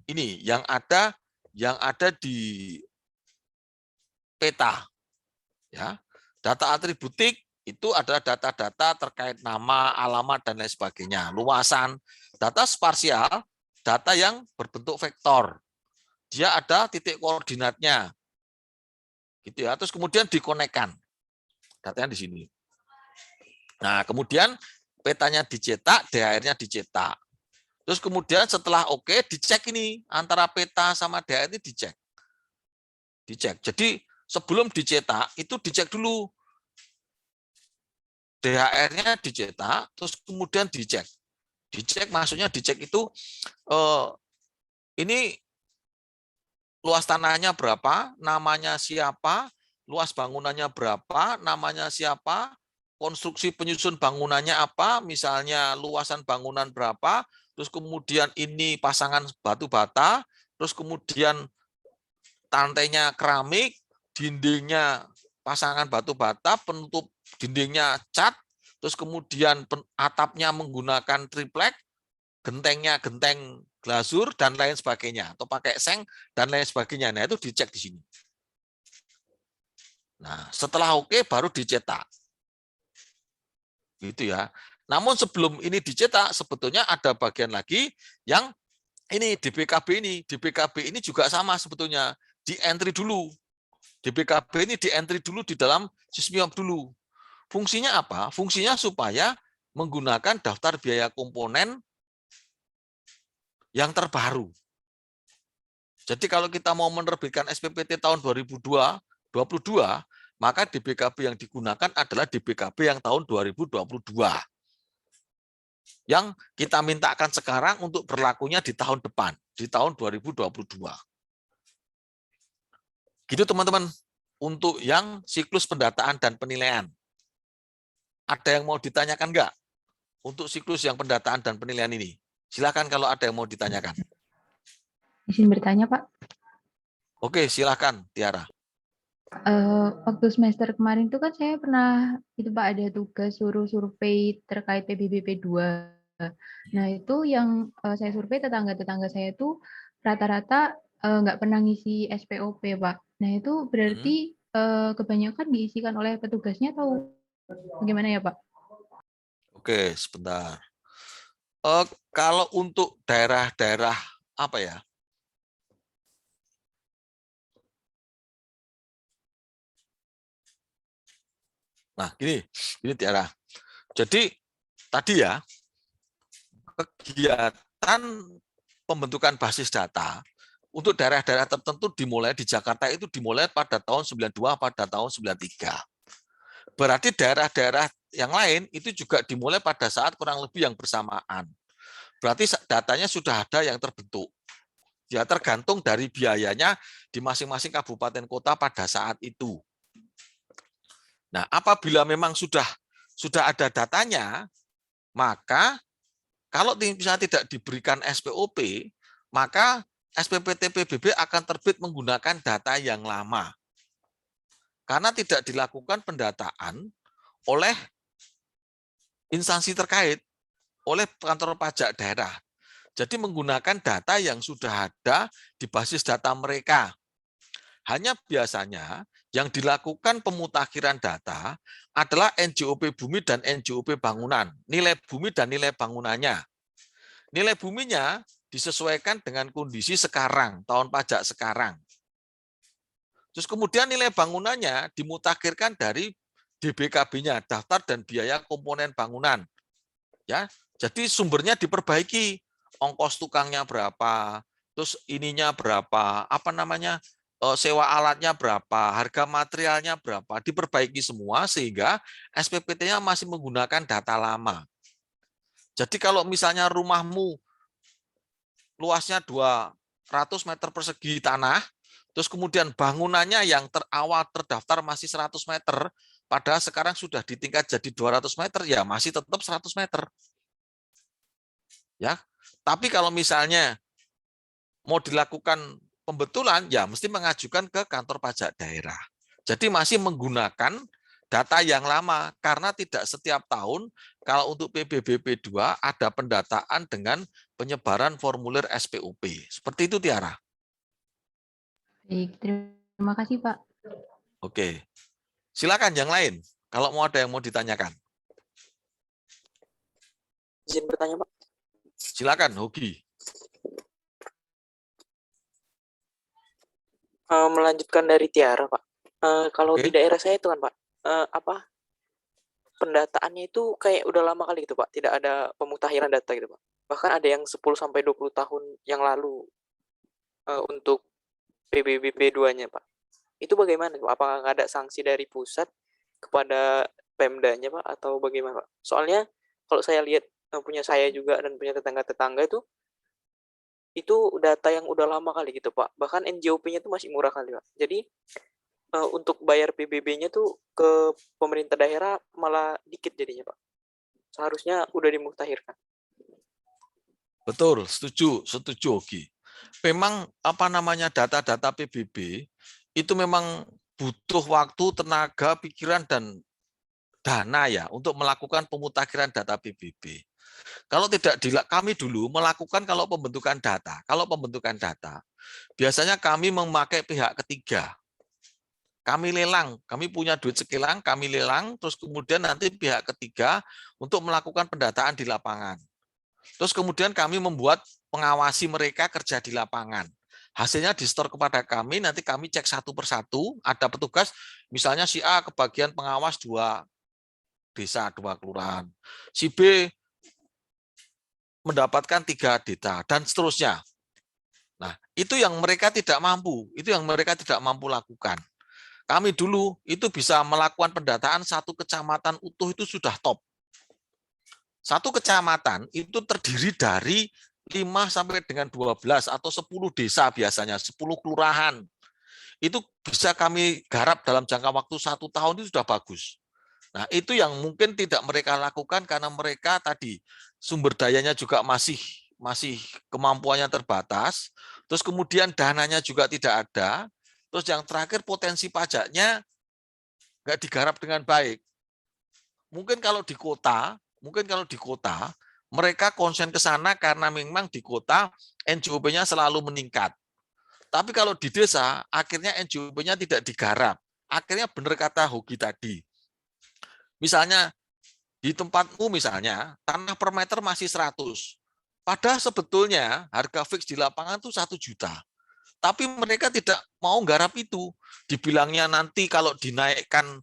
ini, yang ada di peta. Ya. Data atributik itu adalah data-data terkait nama, alamat, dan lain sebagainya. Luasan. Data sparsial, data yang berbentuk vektor. Dia ada titik koordinatnya. Gitu ya. Terus kemudian dikonekkan. Datanya di sini. Nah, kemudian petanya dicetak, DHR-nya dicetak. Terus kemudian setelah oke, dicek ini. Antara peta sama DHR ini dicek. Dicek. Jadi sebelum dicetak, itu dicek dulu. DHR-nya dicetak, terus kemudian dicek. Dicek maksudnya dicek itu ini luas tanahnya berapa, namanya siapa, luas bangunannya berapa, namanya siapa, konstruksi penyusun bangunannya apa, misalnya luasan bangunan berapa, terus kemudian ini pasangan batu bata, terus kemudian lantainya keramik, dindingnya pasangan batu bata, penutup dindingnya cat, terus kemudian atapnya menggunakan triplek, gentengnya genteng glasur dan lain sebagainya, atau pakai seng dan lain sebagainya. Nah, itu dicek di sini. Nah, setelah oke baru dicetak. Gitu ya. Namun sebelum ini dicetak, sebetulnya ada bagian lagi yang ini DBKB ini juga sama sebetulnya, di entry dulu. DBKB ini di entry dulu di dalam Sysmiop dulu. Fungsinya apa? Fungsinya supaya menggunakan daftar biaya komponen yang terbaru. Jadi kalau kita mau menerbitkan SPPT tahun 2022, maka DBKB yang digunakan adalah DBKB yang tahun 2022. Yang kita mintakan sekarang untuk berlakunya di tahun depan, di tahun 2022. Gitu teman-teman, untuk yang siklus pendataan dan penilaian. Ada yang mau ditanyakan enggak untuk siklus yang pendataan dan penilaian ini? Silakan kalau ada yang mau ditanyakan. Izin bertanya, Pak. Oke, silakan Tiara. Waktu semester kemarin tuh kan saya pernah itu Pak ada tugas suruh survei terkait PBB P2. Nah, itu yang saya survei tetangga-tetangga saya tuh rata-rata nggak pernah ngisi SPOP, Pak. Nah, itu berarti kebanyakan diisikan oleh petugasnya atau bagaimana ya, Pak? Oke, sebentar. Kalau untuk daerah-daerah apa ya? Nah, gini Tiara. Jadi tadi ya, kegiatan pembentukan basis data untuk daerah-daerah tertentu dimulai di Jakarta itu dimulai pada tahun 92 pada tahun 93. Berarti daerah-daerah yang lain itu juga dimulai pada saat kurang lebih yang bersamaan. Berarti datanya sudah ada yang terbentuk. Ya tergantung dari biayanya di masing-masing kabupaten kota pada saat itu. Nah, apabila memang sudah ada datanya, maka kalau misalnya tidak diberikan SPOP, maka SPPT PBB akan terbit menggunakan data yang lama. Karena tidak dilakukan pendataan oleh instansi terkait, oleh kantor pajak daerah. Jadi menggunakan data yang sudah ada di basis data mereka. Hanya biasanya yang dilakukan pemutakhiran data adalah NJOP bumi dan NJOP bangunan, nilai bumi dan nilai bangunannya. Nilai buminya disesuaikan dengan kondisi sekarang, tahun pajak sekarang. Terus kemudian nilai bangunannya dimutakhirkan dari DBKB-nya, daftar dan biaya komponen bangunan. Ya, jadi sumbernya diperbaiki, ongkos tukangnya berapa, terus ininya berapa, apa namanya, sewa alatnya berapa, harga materialnya berapa, diperbaiki semua sehingga SPPT-nya masih menggunakan data lama. Jadi kalau misalnya rumahmu luasnya 200 meter persegi tanah, terus kemudian bangunannya yang terawal terdaftar masih 100 meter, padahal sekarang sudah ditingkat jadi 200 meter, ya masih tetap 100 meter. Ya, tapi kalau misalnya mau dilakukan pembetulan, ya mesti mengajukan ke kantor pajak daerah. Jadi masih menggunakan data yang lama, karena tidak setiap tahun kalau untuk PBBP 2 ada pendataan dengan penyebaran formulir SPOP. Seperti itu, Tiara. Baik, terima kasih, Pak. Oke, silakan yang lain. Kalau mau ada yang mau ditanyakan. Izin bertanya, Pak. Silakan, Hoki. Melanjutkan dari Tiara, Pak. Kalau Oke. di daerah saya itu kan, Pak, pendataannya itu kayak udah lama kali gitu, Pak. Tidak ada pemutakhiran data gitu, Pak. Bahkan ada yang 10 sampai 20 tahun yang lalu untuk PBBP 2-nya, Pak. Itu bagaimana, Pak? Apakah nggak ada sanksi dari pusat kepada Pemdanya, Pak, atau bagaimana, Pak? Soalnya kalau saya lihat punya saya juga dan punya tetangga-tetangga itu data yang udah lama kali gitu, Pak. Bahkan NJOP-nya tuh masih murah kali, Pak. Jadi untuk bayar PBB-nya tuh ke pemerintah daerah malah dikit jadinya, Pak. Seharusnya udah dimuktahirkan. Betul, setuju, Hoki. Memang apa namanya data-data PBB itu memang butuh waktu, tenaga, pikiran dan dana ya untuk melakukan pemutakhiran data PBB. Kalau tidak kami dulu melakukan kalau pembentukan data, biasanya kami memakai pihak ketiga. Kami lelang, kami punya duit sekilang, kami lelang, terus kemudian nanti pihak ketiga untuk melakukan pendataan di lapangan. Terus kemudian kami membuat pengawasi mereka kerja di lapangan. Hasilnya di-store kepada kami, nanti kami cek satu persatu, ada petugas, misalnya si A kebagian pengawas 2 desa, 2 kelurahan. Si B mendapatkan 3 data, dan seterusnya. Nah, itu yang mereka tidak mampu, lakukan. Kami dulu itu bisa melakukan pendataan satu kecamatan utuh itu sudah top. Satu kecamatan itu terdiri dari 5 sampai dengan 12 atau 10 desa biasanya, 10 kelurahan. Itu bisa kami garap dalam jangka waktu 1 tahun itu sudah bagus. Nah, itu yang mungkin tidak mereka lakukan karena mereka tadi sumber dayanya juga masih kemampuannya terbatas, terus kemudian dananya juga tidak ada, terus yang terakhir potensi pajaknya nggak digarap dengan baik. Mungkin kalau di kota mereka konsen ke sana karena memang di kota NJOP-nya selalu meningkat. Tapi kalau di desa, akhirnya NJOP-nya tidak digarap. Akhirnya benar kata Hoki tadi. Misalnya, di tempatmu misalnya, tanah per meter masih 100. Padahal sebetulnya harga fix di lapangan itu 1 juta. Tapi mereka tidak mau garap itu. Dibilangnya nanti kalau dinaikkan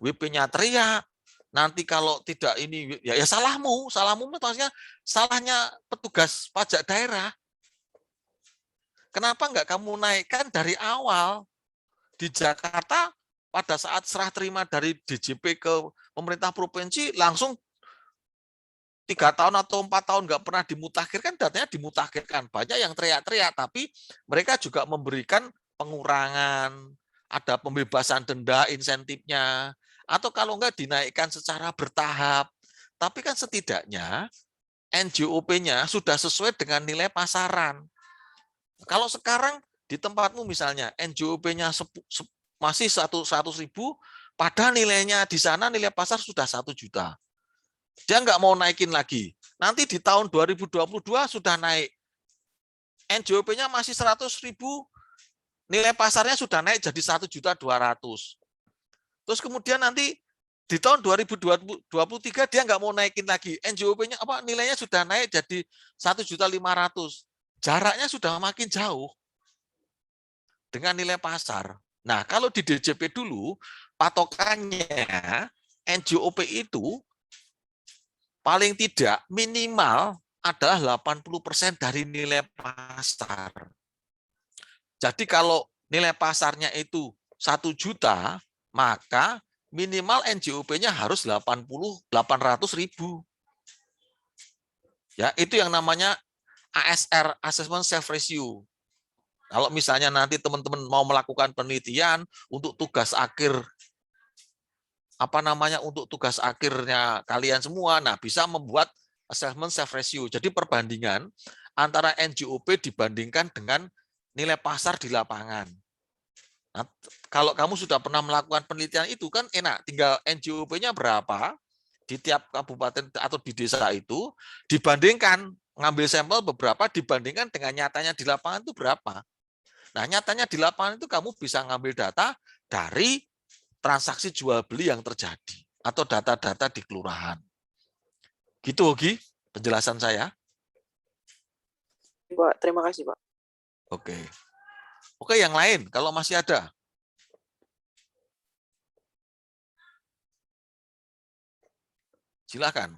WP-nya teriak, nanti kalau tidak ini, ya salahmu maksudnya salahnya petugas pajak daerah. Kenapa enggak kamu naikkan dari awal? Di Jakarta pada saat serah terima dari DJP ke pemerintah provinsi langsung 3 tahun atau 4 tahun nggak pernah dimutakhirkan, datanya dimutakhirkan. Banyak yang teriak-teriak, tapi mereka juga memberikan pengurangan, ada pembebasan denda, insentifnya, atau kalau nggak dinaikkan secara bertahap. Tapi kan setidaknya NJOP-nya sudah sesuai dengan nilai pasaran. Kalau sekarang di tempatmu misalnya NJOP-nya masih 100.000, padahal nilainya di sana nilai pasar sudah 1 juta. Dia nggak mau naikin lagi. Nanti di tahun 2022 sudah naik. NJOP-nya masih 100.000, nilai pasarnya sudah naik jadi 1.200.000. Terus kemudian nanti di tahun 2023 dia nggak mau naikin lagi. NJOP-nya nilainya sudah naik jadi 1.500.000. Jaraknya sudah makin jauh dengan nilai pasar. Nah, kalau di DJP dulu, patokannya NJOP itu paling tidak minimal adalah 80% dari nilai pasar. Jadi kalau nilai pasarnya itu 1 juta, maka minimal NJOP-nya harus 800.000. Ya, itu yang namanya ASR, Assessment Self Ratio. Kalau misalnya nanti teman-teman mau melakukan penelitian untuk tugas akhir untuk tugas akhirnya kalian semua, nah bisa membuat assessment self ratio. Jadi perbandingan antara NJOP dibandingkan dengan nilai pasar di lapangan. Nah, kalau kamu sudah pernah melakukan penelitian itu kan enak, tinggal NJOP-nya berapa di tiap kabupaten atau di desa itu, dibandingkan, ngambil sampel beberapa, dibandingkan dengan nyatanya di lapangan itu berapa. Nah, nyatanya di lapangan itu kamu bisa ngambil data dari transaksi jual beli yang terjadi atau data-data di kelurahan. Gitu, Hoki, penjelasan saya. Pak, terima kasih, Pak. Oke, yang lain kalau masih ada. Silakan.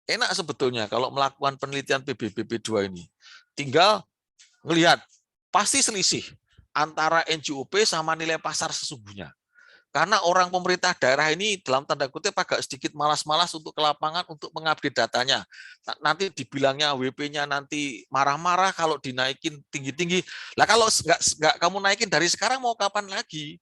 Enak sebetulnya kalau melakukan penelitian PBBP2 ini. Tinggal ngelihat, pasti selisih antara NJOP sama nilai pasar sesungguhnya. Karena orang pemerintah daerah ini dalam tanda kutip agak sedikit malas-malas untuk ke lapangan untuk mengupdate datanya. Nanti dibilangnya WP-nya nanti marah-marah kalau dinaikin tinggi-tinggi. Lah kalau nggak kamu naikin dari sekarang mau kapan lagi?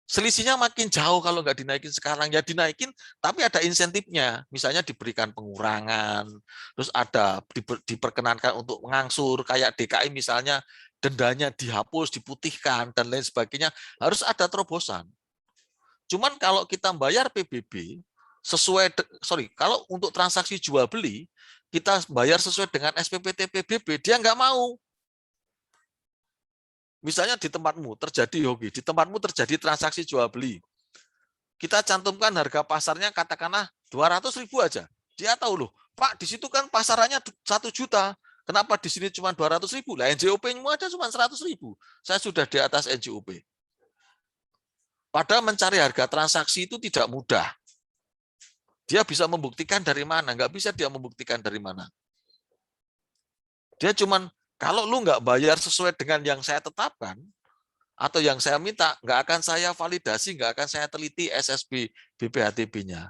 Selisihnya makin jauh kalau nggak dinaikin sekarang. Ya dinaikin, tapi ada insentifnya. Misalnya diberikan pengurangan, terus ada diperkenankan untuk mengangsur, kayak DKI misalnya, dendanya dihapus, diputihkan, dan lain sebagainya, harus ada terobosan. Cuman kalau kita bayar PBB, kalau untuk transaksi jual beli, kita bayar sesuai dengan SPPT PBB, dia nggak mau. Misalnya di tempatmu terjadi transaksi jual beli. Kita cantumkan harga pasarnya katakanlah 200.000 aja. Dia tahu loh, Pak, di situ kan pasarannya 1 juta. Kenapa di sini cuma 200.000? Lah NJOP-mu aja cuma 100.000. Saya sudah di atas NJOP. Padahal mencari harga transaksi itu tidak mudah. Dia bisa membuktikan dari mana? Nggak bisa dia membuktikan dari mana. Dia cuman, kalau lu nggak bayar sesuai dengan yang saya tetapkan, atau yang saya minta, nggak akan saya validasi, nggak akan saya teliti SSB BPHTB-nya.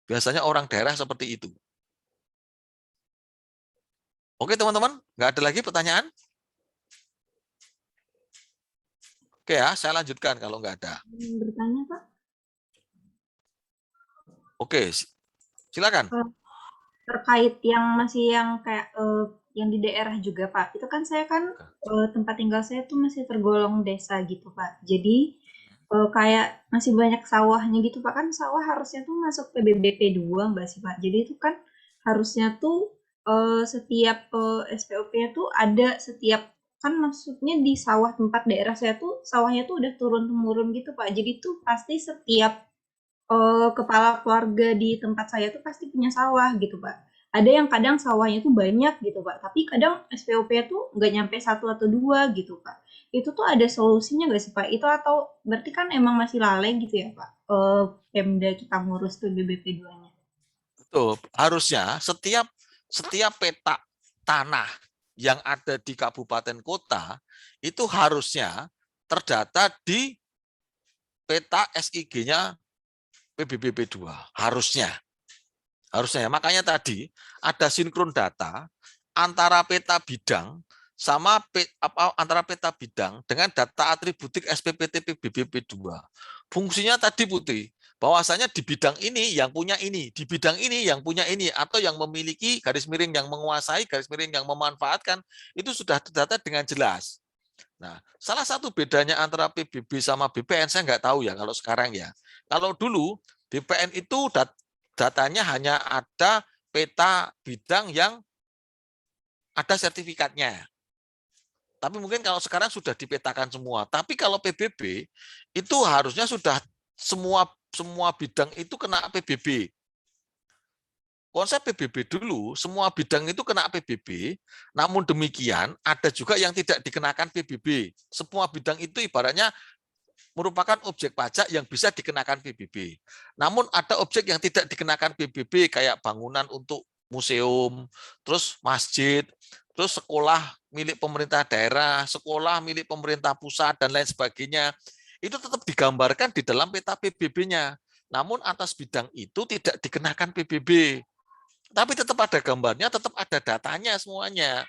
Biasanya orang daerah seperti itu. Oke teman-teman, nggak ada lagi pertanyaan? Oke ya, saya lanjutkan kalau nggak ada. Bertanya, Pak. Oke, silakan. Terkait yang masih yang kayak yang di daerah juga, Pak. Itu kan saya kan tempat tinggal saya tuh masih tergolong desa gitu, Pak. Jadi kayak masih banyak sawahnya gitu, Pak. Kan sawah harusnya tuh masuk PBBP 2 nggak sih, Pak? Jadi itu kan harusnya tuh setiap SPOP-nya tuh ada setiap, kan maksudnya di sawah tempat daerah saya tuh sawahnya tuh udah turun-temurun gitu Pak. Jadi tuh pasti setiap kepala keluarga di tempat saya tuh pasti punya sawah gitu Pak. Ada yang kadang sawahnya tuh banyak gitu Pak, tapi kadang SPOP tuh nggak nyampe 1 atau 2 gitu Pak. Itu tuh ada solusinya nggak sih Pak? Itu atau berarti kan emang masih lalai gitu ya Pak? Pemda kita ngurus PBBP 2-nya. Betul. Harusnya setiap peta tanah yang ada di kabupaten kota itu harusnya terdata di peta SIG-nya PBBP 2. Harusnya ya. Makanya tadi ada sinkron data antara peta bidang sama antara peta bidang dengan data atributik SPPT PBBP 2. Fungsinya tadi Putri, bahwasanya di bidang ini yang punya ini, di bidang ini yang punya ini, atau yang memiliki garis miring yang menguasai, garis miring yang memanfaatkan, itu sudah terdata dengan jelas. Nah, salah satu bedanya antara PBB sama BPN saya nggak tahu ya kalau sekarang ya. Kalau dulu BPN itu datanya hanya ada peta bidang yang ada sertifikatnya. Tapi mungkin kalau sekarang sudah dipetakan semua. Tapi kalau PBB itu harusnya sudah semua bidang itu kena PBB. Konsep PBB dulu, semua bidang itu kena PBB, namun demikian ada juga yang tidak dikenakan PBB. Semua bidang itu ibaratnya merupakan objek pajak yang bisa dikenakan PBB. Namun ada objek yang tidak dikenakan PBB kayak bangunan untuk museum, terus masjid, terus sekolah milik pemerintah daerah, sekolah milik pemerintah pusat, dan lain sebagainya. Itu tetap digambarkan di dalam peta PBB-nya. Namun atas bidang itu tidak dikenakan PBB. Tapi tetap ada gambarnya, tetap ada datanya semuanya.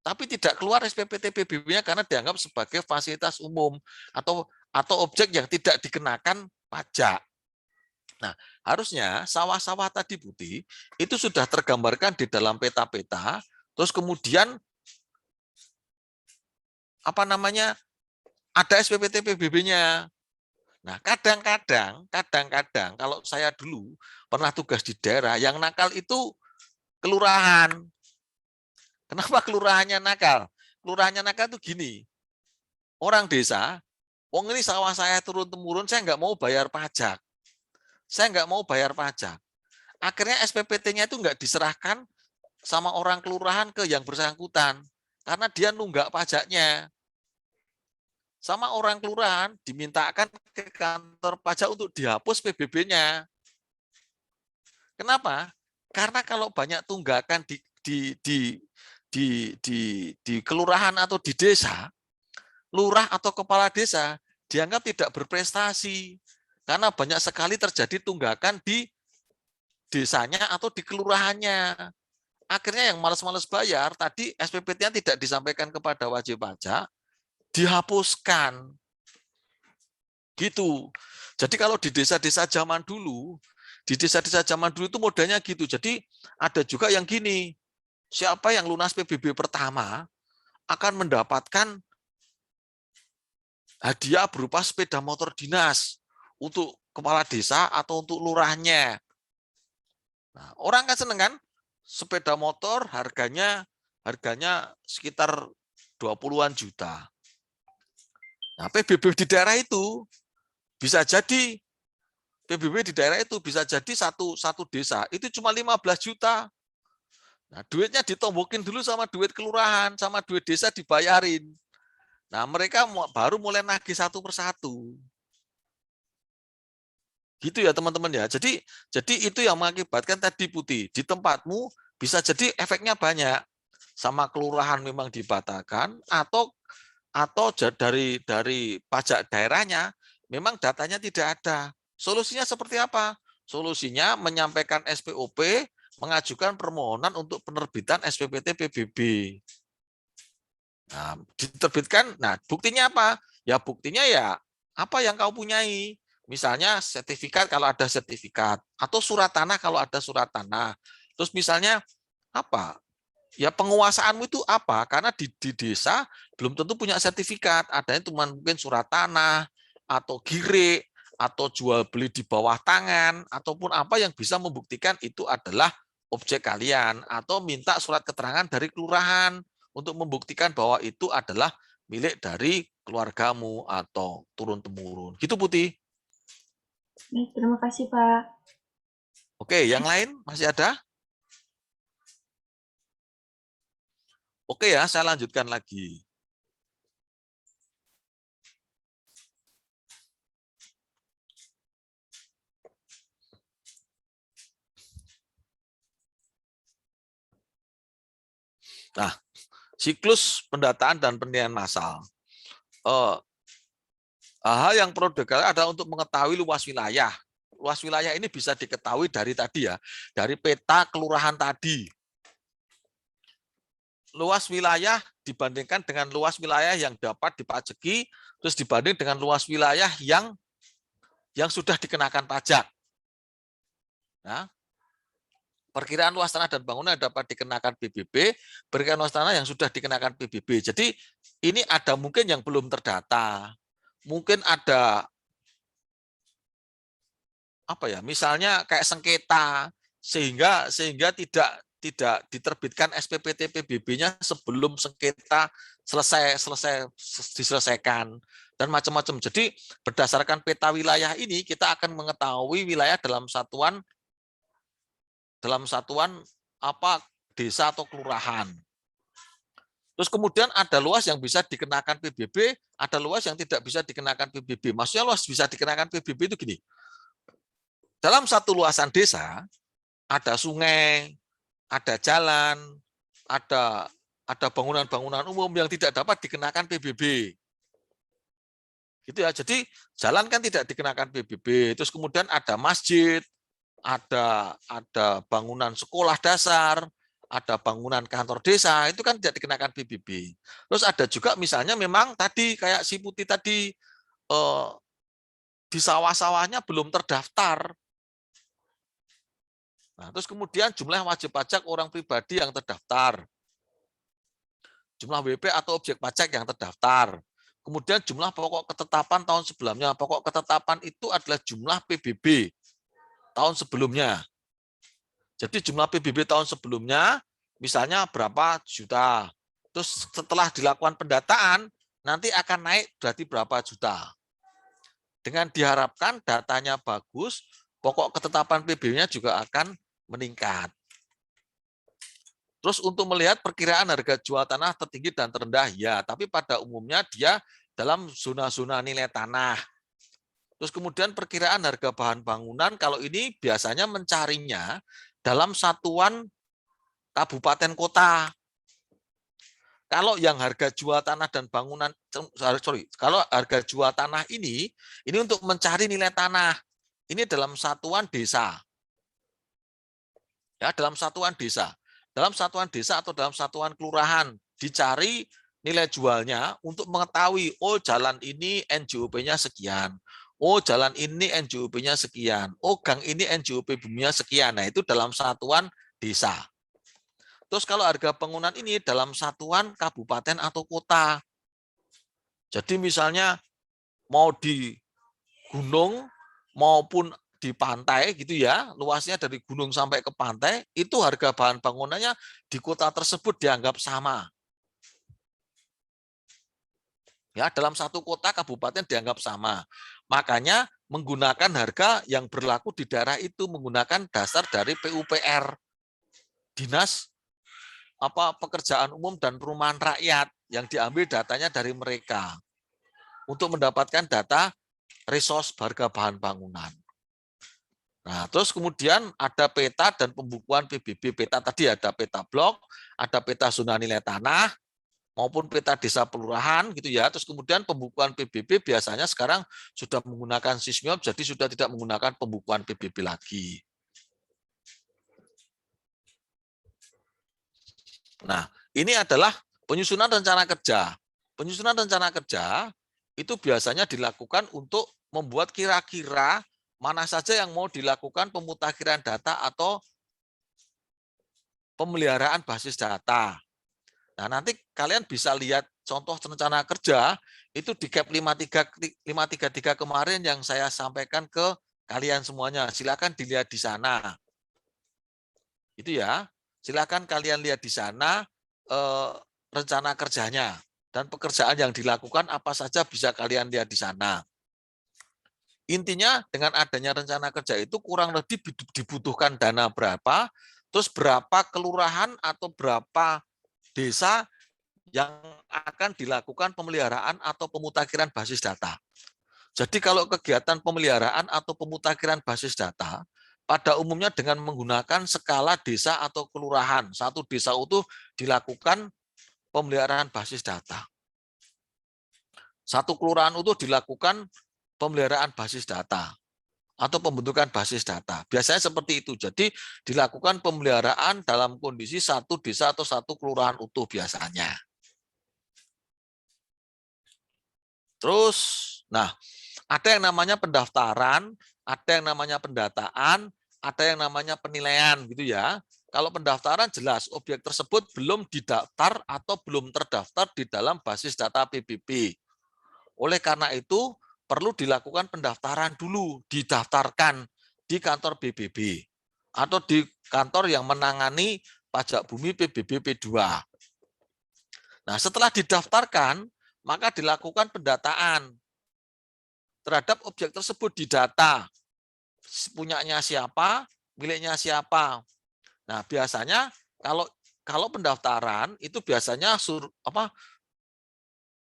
Tapi tidak keluar SPPT PBB-nya karena dianggap sebagai fasilitas umum atau objek yang tidak dikenakan pajak. Nah, harusnya sawah-sawah tadi Putih itu sudah tergambarkan di dalam peta-peta, terus kemudian ada SPPT PBB-nya. Nah, kadang-kadang kalau saya dulu pernah tugas di daerah, yang nakal itu kelurahan. Kenapa kelurahannya nakal? Kelurahannya nakal itu gini, orang desa, wong ini sawah saya turun-temurun, saya nggak mau bayar pajak. Akhirnya SPPT-nya itu nggak diserahkan sama orang kelurahan ke yang bersangkutan, karena dia nunggak pajaknya. Sama orang kelurahan dimintakan ke kantor pajak untuk dihapus PBB-nya. Kenapa? Karena kalau banyak tunggakan di kelurahan atau di desa, lurah atau kepala desa dianggap tidak berprestasi karena banyak sekali terjadi tunggakan di desanya atau di kelurahannya. Akhirnya yang malas-malas bayar tadi SPPT-nya tidak disampaikan kepada wajib pajak, dihapuskan. Gitu. Jadi kalau di desa-desa zaman dulu itu modelnya gitu. Jadi ada juga yang gini, siapa yang lunas PBB pertama akan mendapatkan hadiah berupa sepeda motor dinas untuk kepala desa atau untuk lurahnya. Nah, orang kan seneng kan? Sepeda motor harganya sekitar 20-an juta. Nah, PBB di daerah itu bisa jadi satu desa itu cuma 15 juta. Nah, duitnya ditombokin dulu sama duit kelurahan, sama duit desa dibayarin. Nah, mereka baru mulai nagih satu persatu. Gitu ya teman-teman ya. Jadi itu yang mengakibatkan tadi Putih, di tempatmu bisa jadi efeknya banyak. Sama kelurahan memang dibatalkan atau dari pajak daerahnya memang datanya tidak ada. Solusinya seperti apa? Solusinya menyampaikan SPOP, mengajukan permohonan untuk penerbitan SPPT PBB. Nah, diterbitkan, nah buktinya apa? Ya buktinya ya apa yang kau punyai. Misalnya sertifikat kalau ada sertifikat, atau surat tanah kalau ada surat tanah. Terus misalnya apa? Ya penguasaanmu itu apa? Karena di desa belum tentu punya sertifikat, adanya cuma mungkin surat tanah, atau gire, atau jual beli di bawah tangan, ataupun apa yang bisa membuktikan itu adalah objek kalian atau minta surat keterangan dari kelurahan untuk membuktikan bahwa itu adalah milik dari keluargamu atau turun-temurun. Gitu Putih. Baik, terima kasih Pak. Oke, yang lain masih ada? Oke ya, saya lanjutkan lagi. Nah, siklus pendataan dan penilaian massal. Hal yang perlu diketahui adalah untuk mengetahui luas wilayah. Luas wilayah ini bisa diketahui dari tadi ya, dari peta kelurahan tadi. Luas wilayah dibandingkan dengan luas wilayah yang dapat dipajaki, terus dibanding dengan luas wilayah yang sudah dikenakan pajak. Nah, perkiraan luas tanah dan bangunan dapat dikenakan PBB, perkiraan luas tanah yang sudah dikenakan PBB. Jadi ini ada mungkin yang belum terdata, mungkin ada apa ya, misalnya kayak sengketa sehingga tidak diterbitkan SPPT PBB-nya sebelum sengketa diselesaikan dan macam-macam. Jadi berdasarkan peta wilayah ini kita akan mengetahui wilayah dalam satuan apa desa atau kelurahan. Terus kemudian ada luas yang bisa dikenakan PBB, ada luas yang tidak bisa dikenakan PBB. Maksudnya luas bisa dikenakan PBB itu gini. Dalam satu luasan desa ada sungai, ada jalan, ada bangunan-bangunan umum yang tidak dapat dikenakan PBB. Gitu ya. Jadi jalan kan tidak dikenakan PBB. Terus kemudian ada masjid, ada bangunan sekolah dasar, ada bangunan kantor desa, itu kan tidak dikenakan PBB. Terus ada juga misalnya memang tadi kayak si Putih tadi di sawah-sawahnya belum terdaftar. Nah, terus kemudian jumlah wajib pajak orang pribadi yang terdaftar, jumlah WP atau objek pajak yang terdaftar, kemudian jumlah pokok ketetapan tahun sebelumnya. Pokok ketetapan itu adalah jumlah PBB tahun sebelumnya. Jadi jumlah PBB tahun sebelumnya misalnya berapa juta. Terus setelah dilakukan pendataan nanti akan naik berarti berapa juta. Dengan diharapkan datanya bagus, pokok ketetapan PBB-nya juga akan meningkat. Terus untuk melihat perkiraan harga jual tanah tertinggi dan terendah, ya, tapi pada umumnya dia dalam zona-zona nilai tanah. Terus kemudian perkiraan harga bahan bangunan, kalau ini biasanya mencarinya dalam satuan kabupaten kota. Kalau yang harga jual tanah dan bangunan, kalau harga jual tanah ini untuk mencari nilai tanah. Ini dalam satuan desa. Ya, dalam satuan desa. Dalam satuan desa atau dalam satuan kelurahan dicari nilai jualnya untuk mengetahui, oh jalan ini NJOP-nya sekian. Oh jalan ini NJOP-nya sekian. Oh gang ini NJOP buminya sekian. Nah, itu dalam satuan desa. Terus kalau harga bangunan ini dalam satuan kabupaten atau kota. Jadi misalnya mau di gunung maupun di pantai gitu ya, luasnya dari gunung sampai ke pantai, itu harga bahan bangunannya di kota tersebut dianggap sama. Ya, dalam satu kota kabupaten dianggap sama. Makanya menggunakan harga yang berlaku di daerah itu menggunakan dasar dari PUPR, Dinas Pekerjaan Umum dan Perumahan Rakyat, yang diambil datanya dari mereka untuk mendapatkan data resource harga bahan bangunan. Nah, terus kemudian ada peta dan pembukuan PBB. Peta tadi ada peta blok, ada peta zona nilai tanah, maupun peta desa pelurahan gitu ya. Terus kemudian pembukuan PBB biasanya sekarang sudah menggunakan Sysmiop, jadi sudah tidak menggunakan pembukuan PBB lagi. Nah, ini adalah penyusunan rencana kerja. Penyusunan rencana kerja itu biasanya dilakukan untuk membuat kira-kira mana saja yang mau dilakukan pemutakhiran data atau pemeliharaan basis data. Nah, nanti kalian bisa lihat contoh rencana kerja itu di Cap 533 kemarin yang saya sampaikan ke kalian semuanya. Silakan dilihat di sana. Gitu ya. Silakan kalian lihat di sana rencana kerjanya dan pekerjaan yang dilakukan apa saja bisa kalian lihat di sana. Intinya dengan adanya rencana kerja itu kurang lebih dibutuhkan dana berapa, terus berapa kelurahan atau berapa desa yang akan dilakukan pemeliharaan atau pemutakhiran basis data. Jadi kalau kegiatan pemeliharaan atau pemutakhiran basis data, pada umumnya dengan menggunakan skala desa atau kelurahan. Satu desa itu dilakukan pemeliharaan basis data. Satu kelurahan itu dilakukan pemeliharaan basis data atau pembentukan basis data. Biasanya seperti itu. Jadi dilakukan pemeliharaan dalam kondisi satu desa atau satu kelurahan utuh biasanya. Terus, nah, ada yang namanya pendaftaran, ada yang namanya pendataan, ada yang namanya penilaian gitu ya. Kalau pendaftaran jelas objek tersebut belum didaftar atau belum terdaftar di dalam basis data PBB. Oleh karena itu, perlu dilakukan pendaftaran dulu, didaftarkan di kantor PBB atau di kantor yang menangani pajak bumi PBB P2. Nah, setelah didaftarkan, maka dilakukan pendataan terhadap objek tersebut di data. Punyanya siapa, miliknya siapa. Nah, biasanya kalau pendaftaran itu biasanya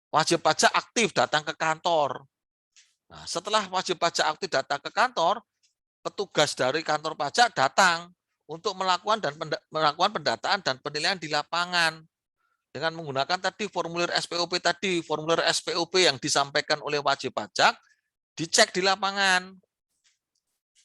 wajib pajak aktif datang ke kantor. Nah, setelah wajib pajak aktif datang ke kantor, petugas dari kantor pajak datang untuk melakukan pendataan dan penilaian di lapangan dengan menggunakan tadi formulir SPOP formulir SPOP yang disampaikan oleh wajib pajak dicek di lapangan.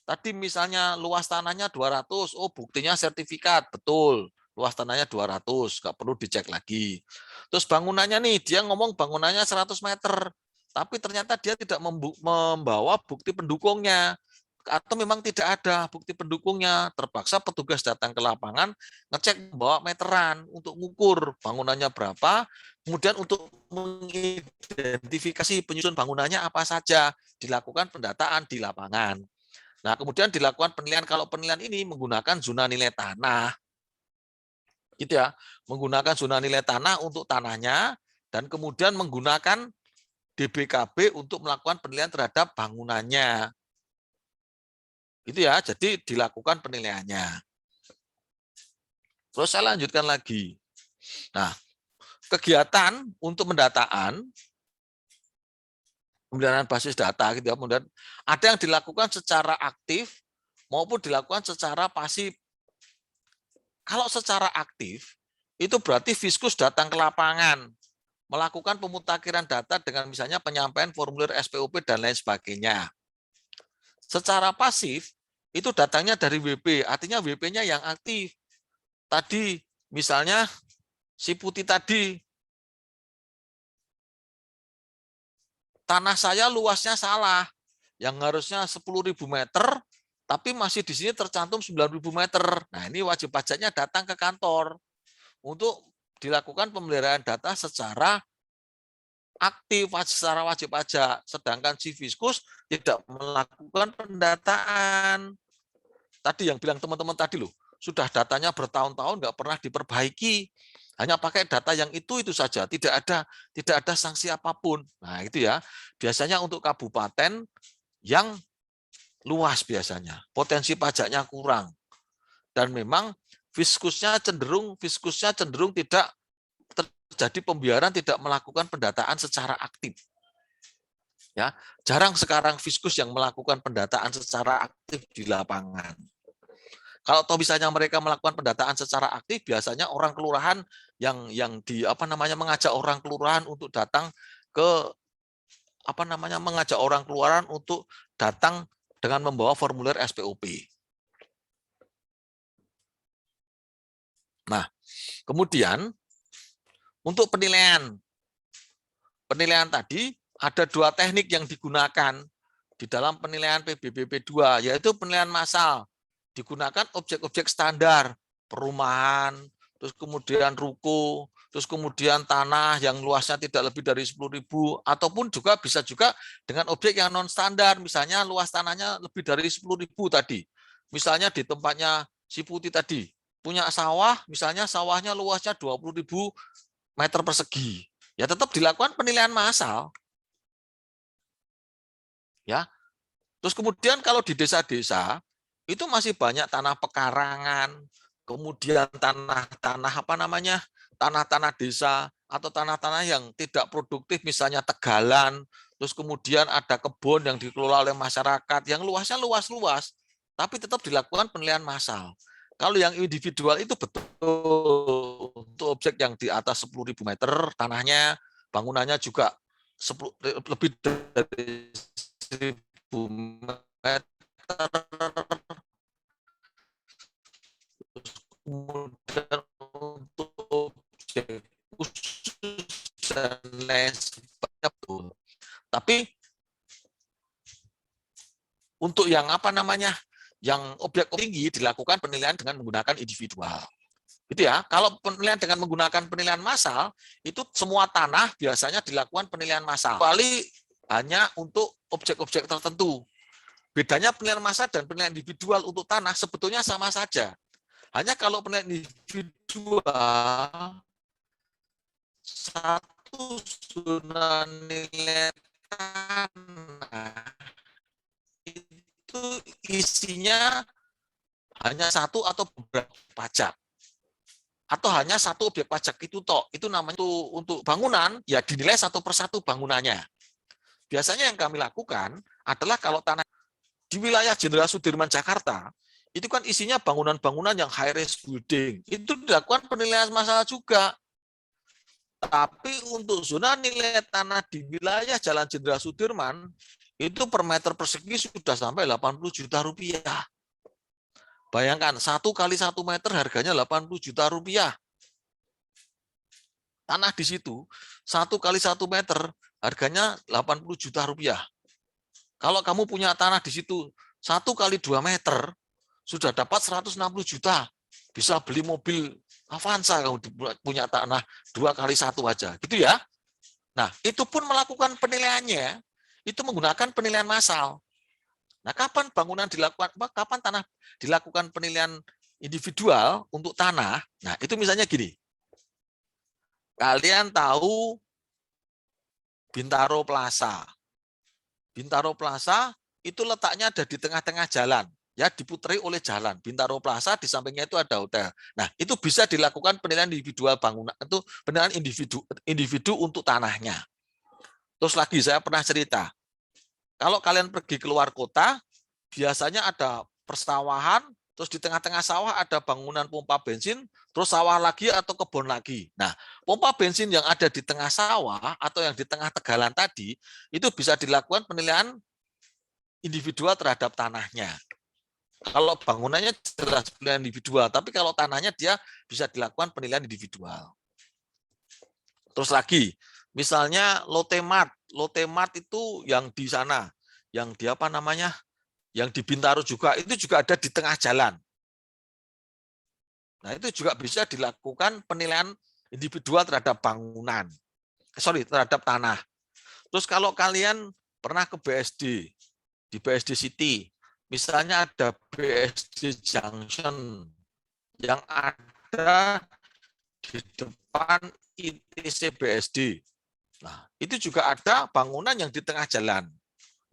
Tadi misalnya luas tanahnya 200, oh buktinya sertifikat, betul. Luas tanahnya 200, nggak perlu dicek lagi. Terus bangunannya nih, dia ngomong bangunannya 100 meter. Tapi ternyata dia tidak membawa bukti pendukungnya, atau memang tidak ada bukti pendukungnya, terpaksa petugas datang ke lapangan, ngecek bawa meteran untuk mengukur bangunannya berapa, kemudian untuk mengidentifikasi penyusun bangunannya apa saja, dilakukan pendataan di lapangan. Nah, kemudian dilakukan penilaian, kalau penilaian ini menggunakan zona nilai tanah, gitu ya, menggunakan zona nilai tanah untuk tanahnya, dan kemudian menggunakan DBKB untuk melakukan penilaian terhadap bangunannya. Itu ya, jadi dilakukan penilaiannya. Terus saya lanjutkan lagi. Nah, kegiatan untuk pendataan, pemeliharaan basis data gitu ya, kemudian ada yang dilakukan secara aktif maupun dilakukan secara pasif. Kalau secara aktif, itu berarti Fiskus datang ke lapangan, melakukan pemutakhiran data dengan misalnya penyampaian formulir SPOP dan lain sebagainya. Secara pasif, itu datangnya dari WP, artinya WP-nya yang aktif. Tadi, misalnya, si Putih tadi, tanah saya luasnya salah, yang harusnya 10.000 meter, tapi masih di sini tercantum 9.000 meter. Nah, ini wajib pajaknya datang ke kantor untuk dilakukan pemeliharaan data secara aktif, secara wajib pajak, sedangkan si Fiskus tidak melakukan pendataan. Tadi yang bilang teman-teman tadi loh, sudah datanya bertahun-tahun nggak pernah diperbaiki, hanya pakai data yang itu saja, tidak ada sanksi apapun. Nah itu ya, biasanya untuk kabupaten yang luas biasanya, potensi pajaknya kurang, dan memang Fiskusnya cenderung tidak terjadi pembiaran, tidak melakukan pendataan secara aktif. Ya, jarang sekarang Fiskus yang melakukan pendataan secara aktif di lapangan. Kalau toh misalnya mereka melakukan pendataan secara aktif, biasanya orang kelurahan yang mengajak orang kelurahan untuk datang ke mengajak orang kelurahan untuk datang dengan membawa formulir SPOP. Nah, kemudian untuk penilaian tadi ada 2 teknik yang digunakan di dalam penilaian PBB-P2, yaitu penilaian massal. Digunakan objek-objek standar, perumahan, terus kemudian ruko, terus kemudian tanah yang luasnya tidak lebih dari 10.000, ataupun bisa juga dengan objek yang non standar, misalnya luas tanahnya lebih dari 10.000 tadi. Misalnya di tempatnya si Putih tadi, punya sawah, misalnya sawahnya luasnya 20.000 meter persegi, ya tetap dilakukan penilaian massal. Ya. Terus kemudian kalau di desa-desa itu masih banyak tanah pekarangan, kemudian tanah-tanah tanah-tanah desa atau tanah-tanah yang tidak produktif, misalnya tegalan, terus kemudian ada kebun yang dikelola oleh masyarakat yang luasnya luas-luas, tapi tetap dilakukan penilaian massal. Kalau yang individual itu betul untuk objek yang di atas 10.000 meter tanahnya, bangunannya juga lebih dari 1.000 meter, kemudian untuk objek khusus dan lain sebagainya betul. Tapi untuk yang yang objek tinggi dilakukan penilaian dengan menggunakan individual. Gitu ya. Kalau penilaian dengan menggunakan penilaian massal, itu semua tanah biasanya dilakukan penilaian massal. Kecuali hanya untuk objek-objek tertentu. Bedanya penilaian massal dan penilaian individual untuk tanah sebetulnya sama saja. Hanya kalau penilaian individual, satu zona nilai tanah itu isinya hanya satu atau beberapa pajak. Atau hanya satu objek pajak itu toh. Itu namanya untuk bangunan, ya dinilai satu persatu bangunannya. Biasanya yang kami lakukan adalah kalau tanah di wilayah Jenderal Sudirman Jakarta, itu kan isinya bangunan-bangunan yang high rise building. Itu dilakukan penilaian massal juga. Tapi untuk zona nilai tanah di wilayah Jalan Jenderal Sudirman, itu per meter persegi sudah sampai 80 juta rupiah. Bayangkan, 1 kali 1 meter harganya 80 juta rupiah. Tanah di situ, 1 kali 1 meter harganya 80 juta rupiah. Kalau kamu punya tanah di situ 1 kali 2 meter, sudah dapat 160 juta. Bisa beli mobil Avanza kalau punya tanah 2 kali 1 aja. Gitu ya. Nah, itu pun melakukan penilaiannya, itu menggunakan penilaian massal. Nah, kapan bangunan dilakukan, kapan tanah dilakukan penilaian individual untuk tanah? Nah, itu misalnya gini. Kalian tahu Bintaro Plaza. Bintaro Plaza itu letaknya ada di tengah-tengah jalan, ya diputeri oleh jalan. Bintaro Plaza di sampingnya itu ada hotel. Nah, itu bisa dilakukan penilaian individual bangunan, itu penilaian individu untuk tanahnya. Terus lagi saya pernah cerita, kalau kalian pergi keluar kota, biasanya ada persawahan, terus di tengah-tengah sawah ada bangunan pompa bensin, terus sawah lagi atau kebun lagi. Nah, pompa bensin yang ada di tengah sawah atau yang di tengah tegalan tadi, itu bisa dilakukan penilaian individual terhadap tanahnya. Kalau bangunannya jelas penilaian individual, tapi kalau tanahnya dia bisa dilakukan penilaian individual. Terus lagi, misalnya Lotemart. Lotemart itu yang di sana, yang di yang di Bintaro juga, itu juga ada di tengah jalan. Nah, itu juga bisa dilakukan penilaian individual terhadap bangunan. Terhadap tanah. Terus kalau kalian pernah ke BSD, di BSD City, misalnya ada BSD Junction yang ada di depan ITC BSD. Nah, itu juga ada bangunan yang di tengah jalan.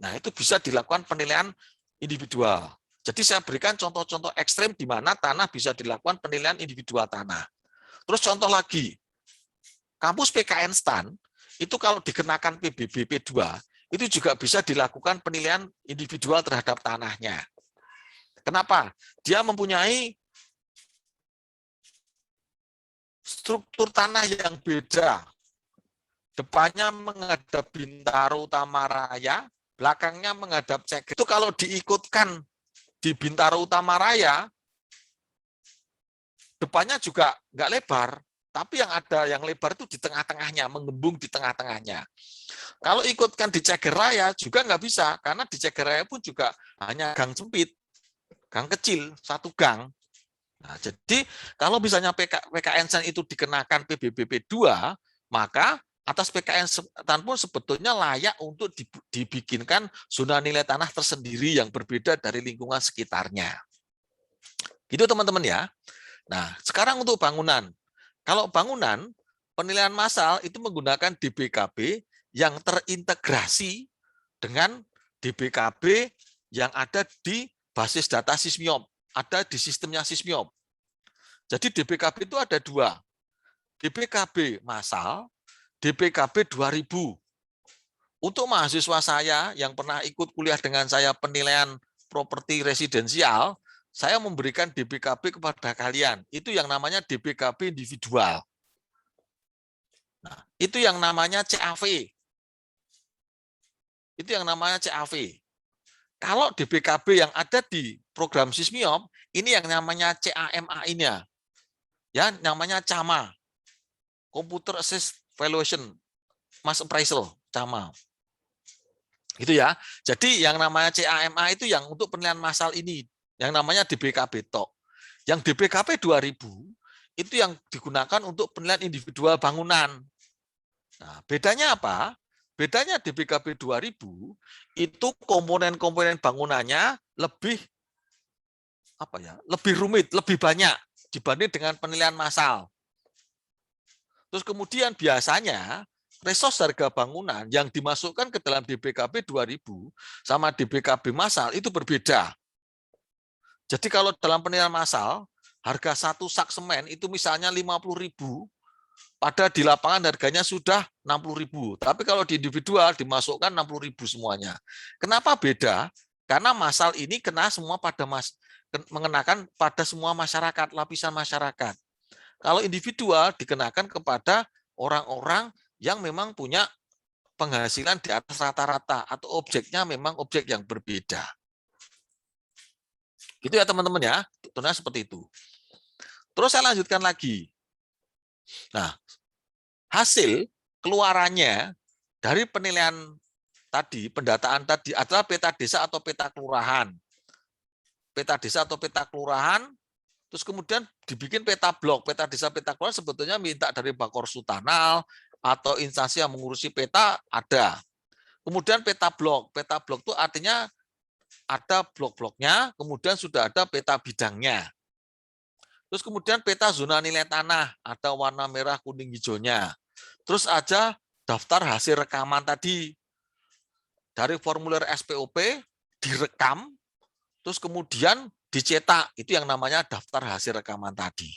Nah, itu bisa dilakukan penilaian individual. Jadi saya berikan contoh-contoh ekstrem di mana tanah bisa dilakukan penilaian individual tanah. Terus contoh lagi, kampus PKN STAN, itu kalau dikenakan PBBP 2, itu juga bisa dilakukan penilaian individual terhadap tanahnya. Kenapa? Dia mempunyai struktur tanah yang beda. Depannya menghadap Bintaro Utama Raya, belakangnya menghadap Ceger. Itu kalau diikutkan di Bintaro Utama Raya, depannya juga nggak lebar, tapi yang ada yang lebar itu di tengah-tengahnya, mengembung di tengah-tengahnya. Kalau ikutkan di Ceger Raya juga nggak bisa, karena di Ceger Raya pun juga hanya gang sempit, gang kecil, satu gang. Nah, jadi kalau misalnya PKN STAN itu dikenakan PBBP 2, maka atas PKN STAN pun sebetulnya layak untuk dibikinkan zona nilai tanah tersendiri yang berbeda dari lingkungan sekitarnya. Gitu teman-teman ya. Nah, sekarang untuk bangunan. Kalau bangunan, penilaian massal itu menggunakan DBKB yang terintegrasi dengan DBKB yang ada di basis data Sysmiop, ada di sistemnya Sysmiop. Jadi DBKB itu ada dua, DBKB massal, DBKB 2000. Untuk mahasiswa saya yang pernah ikut kuliah dengan saya penilaian properti residensial, saya memberikan DBKB kepada kalian. Itu yang namanya DBKB individual. Nah, itu yang namanya CAV. Itu yang namanya CAV. Kalau DBKB yang ada di program Sysmiop, ini yang namanya CAMA-nya. Ya, namanya CAMA. Computer Assisted Valuation Mass Appraisal, CAMA. Gitu ya. Jadi yang namanya CAMA itu yang untuk penilaian massal ini, yang namanya DBKB tok. Yang DBKB 2000 itu yang digunakan untuk penilaian individual bangunan. Nah, bedanya apa? Bedanya DBKB 2000 itu komponen-komponen bangunannya lebih lebih rumit, lebih banyak dibanding dengan penilaian massal. Terus kemudian biasanya resource harga bangunan yang dimasukkan ke dalam DBKB 2000 sama DBKB massal itu berbeda. Jadi kalau dalam penilaian massal, harga satu sak semen itu misalnya 50.000, pada di lapangan harganya sudah 60.000. Tapi kalau di individual dimasukkan 60.000 semuanya. Kenapa beda? Karena massal ini kena semua mengenakan pada semua masyarakat, lapisan masyarakat. Kalau individual dikenakan kepada orang-orang yang memang punya penghasilan di atas rata-rata atau objeknya memang objek yang berbeda. Gitu ya teman-teman ya, tentunya seperti itu. Terus saya lanjutkan lagi. Nah, hasil keluarannya dari penilaian tadi, pendataan tadi adalah peta desa atau peta kelurahan. Peta desa atau peta kelurahan, terus kemudian dibikin peta blok. Peta desa, peta kelurahan sebetulnya minta dari Bakor Sutanal atau instansi yang mengurusi peta ada. Kemudian peta blok. Peta blok itu artinya ada blok-bloknya, kemudian sudah ada peta bidangnya. Terus kemudian peta zona nilai tanah, ada warna merah, kuning, hijaunya. Terus aja daftar hasil rekaman tadi. Dari formulir SPOP direkam, terus kemudian dicetak. Itu yang namanya daftar hasil rekaman tadi.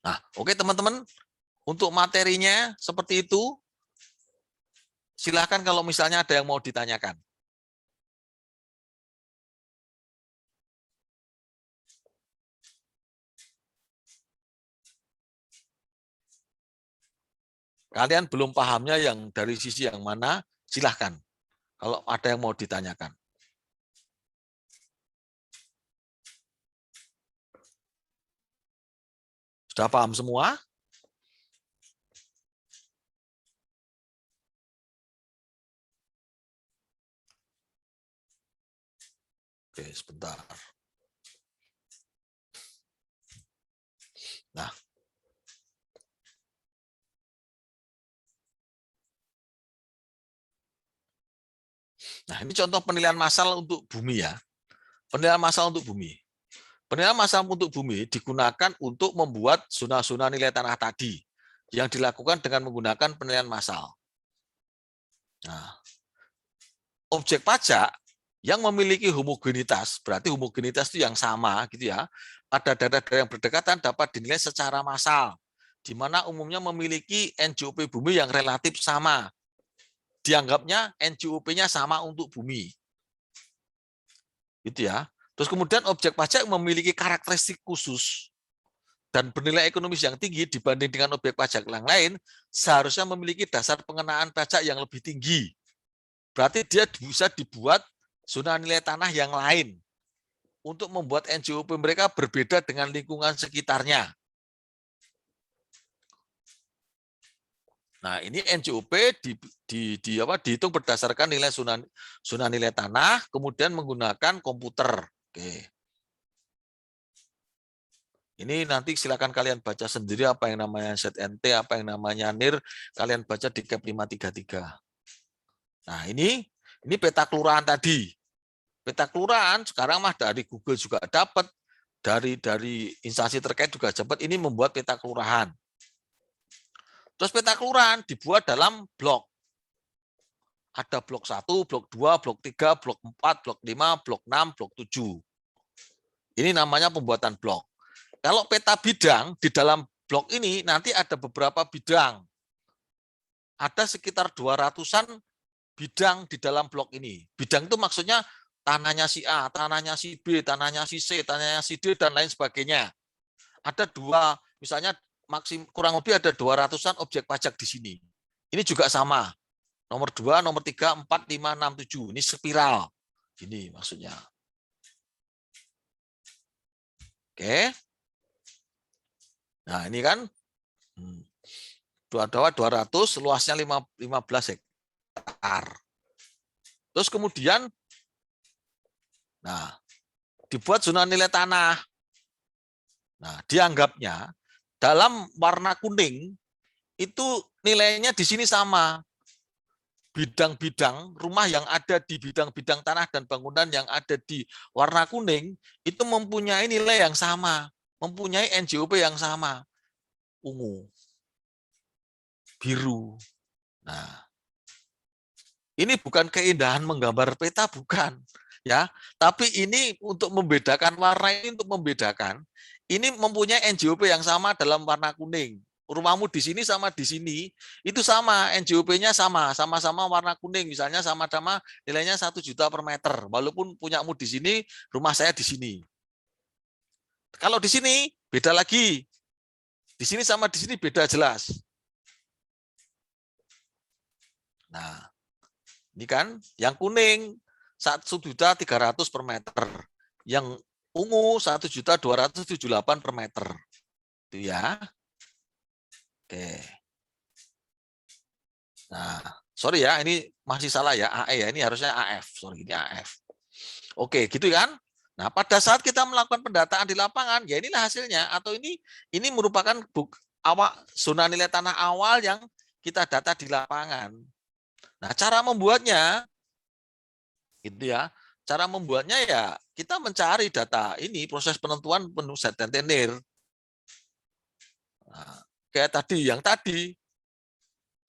Nah, oke teman-teman. Untuk materinya seperti itu, silakan kalau misalnya ada yang mau ditanyakan. Kalian belum pahamnya yang dari sisi yang mana, silahkan. Kalau ada yang mau ditanyakan. Sudah paham semua? Oke, sebentar. Nah, ini contoh penilaian massal untuk bumi ya. Penilaian massal untuk bumi. Penilaian massal untuk bumi digunakan untuk membuat zona-zona nilai tanah tadi yang dilakukan dengan menggunakan penilaian massal. Nah, objek pajak yang memiliki homogenitas, berarti homogenitas itu yang sama gitu ya. Pada daerah-daerah yang berdekatan dapat dinilai secara massal, di mana umumnya memiliki NJOP bumi yang relatif sama. Dianggapnya NJOP-nya sama untuk bumi. Gitu ya. Terus kemudian objek pajak memiliki karakteristik khusus dan bernilai ekonomis yang tinggi dibanding dengan objek pajak yang lain, seharusnya memiliki dasar pengenaan pajak yang lebih tinggi. Berarti dia bisa dibuat zona nilai tanah yang lain untuk membuat NJOP mereka berbeda dengan lingkungan sekitarnya. Nah, ini NJOP dihitung berdasarkan nilai zona nilai tanah, kemudian menggunakan komputer. Oke. Ini nanti silakan kalian baca sendiri apa yang namanya ZNT, apa yang namanya NIR, kalian baca di KEP 533. Nah, ini peta kelurahan tadi. Peta kelurahan sekarang mah dari Google juga dapat. dari instansi terkait juga dapat ini membuat peta kelurahan. Terus peta kelurahan dibuat dalam blok. Ada blok 1, blok 2, blok 3, blok 4, blok 5, blok 6, blok 7. Ini namanya pembuatan blok. Kalau peta bidang di dalam blok ini nanti ada beberapa bidang. Ada sekitar 200-an bidang di dalam blok ini. Bidang itu maksudnya tanahnya si A, tanahnya si B, tanahnya si C, tanahnya si D, dan lain sebagainya. Ada misalnya kurang lebih ada 200-an objek pajak di sini. Ini juga sama. Nomor 2, nomor 3, 4, 5, 6, 7. Ini spiral. Ini maksudnya. Oke. Nah, ini kan 200, luasnya 15 hektar. Terus kemudian dibuat zona nilai tanah. Nah, dianggapnya dalam warna kuning itu nilainya di sini sama. Bidang-bidang rumah yang ada di bidang-bidang tanah dan bangunan yang ada di warna kuning itu mempunyai nilai yang sama, mempunyai NJOP yang sama. Ungu, biru. Nah, ini bukan keindahan menggambar peta, bukan, ya. Tapi ini untuk membedakan warna ini, untuk membedakan ini mempunyai NJOP yang sama dalam warna kuning. Rumahmu di sini sama di sini itu sama, NJOP-nya sama-sama warna kuning, misalnya sama-sama nilainya 1 juta per meter, walaupun punyamu di sini, rumah saya di sini. Kalau di sini beda lagi, di sini sama di sini beda jelas. Nah, ini kan yang kuning 1.300.000 per meter, yang ungu 1.278.000 per meter, itu ya. Oke. Nah, sorry ya, ini masih salah ya, AE ya, ini harusnya AF, sorry, ini AF. Oke, gitu kan? Nah, pada saat kita melakukan pendataan di lapangan, ya inilah hasilnya, atau ini merupakan zona nilai tanah awal yang kita data di lapangan. Nah, cara membuatnya, gitu ya, cara membuatnya ya kita mencari data ini, proses penentuan penuh dan tenir. Nah, kayak yang tadi,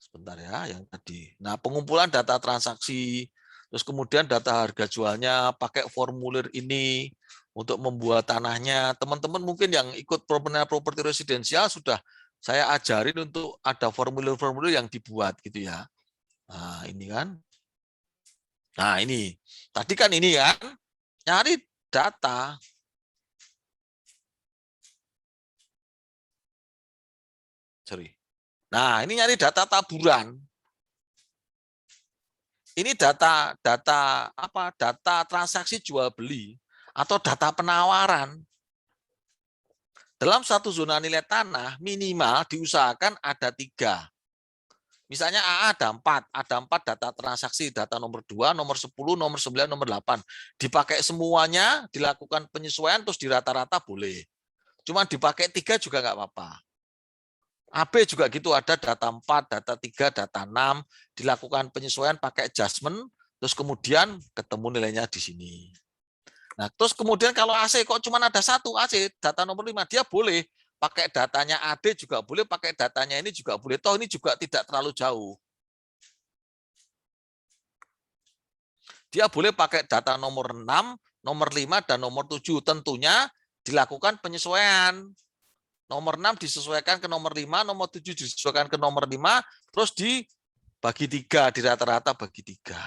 sebentar ya, yang tadi. Nah, pengumpulan data transaksi, terus kemudian data harga jualnya, pakai formulir ini untuk membuat tanahnya. Teman-teman mungkin yang ikut properti residensial sudah saya ajarin untuk ada formulir-formulir yang dibuat gitu ya. Nah, ini kan. Nah, ini. Tadi kan ini kan, nyari data. Sorry. Nah, ini nyari data taburan. Ini data apa? Data transaksi jual beli atau data penawaran. Dalam satu zona nilai tanah minimal diusahakan ada 3. Misalnya AA ada 4 data transaksi, data nomor 2, nomor 10, nomor 9, nomor 8. Dipakai semuanya, dilakukan penyesuaian terus dirata-rata boleh. Cuma dipakai 3 juga nggak apa-apa. AB juga gitu, ada data 4, data 3, data 6, dilakukan penyesuaian pakai adjustment, terus kemudian ketemu nilainya di sini. Nah, terus kemudian kalau AC kok cuma ada 1 AC, data nomor 5, dia boleh pakai datanya AD juga boleh, pakai datanya ini juga boleh, toh ini juga tidak terlalu jauh. Dia boleh pakai data nomor 6, nomor 5, dan nomor 7, tentunya dilakukan penyesuaian. Nomor 6 disesuaikan ke nomor 5, nomor 7 disesuaikan ke nomor 5, terus dibagi 3, di rata-rata bagi 3.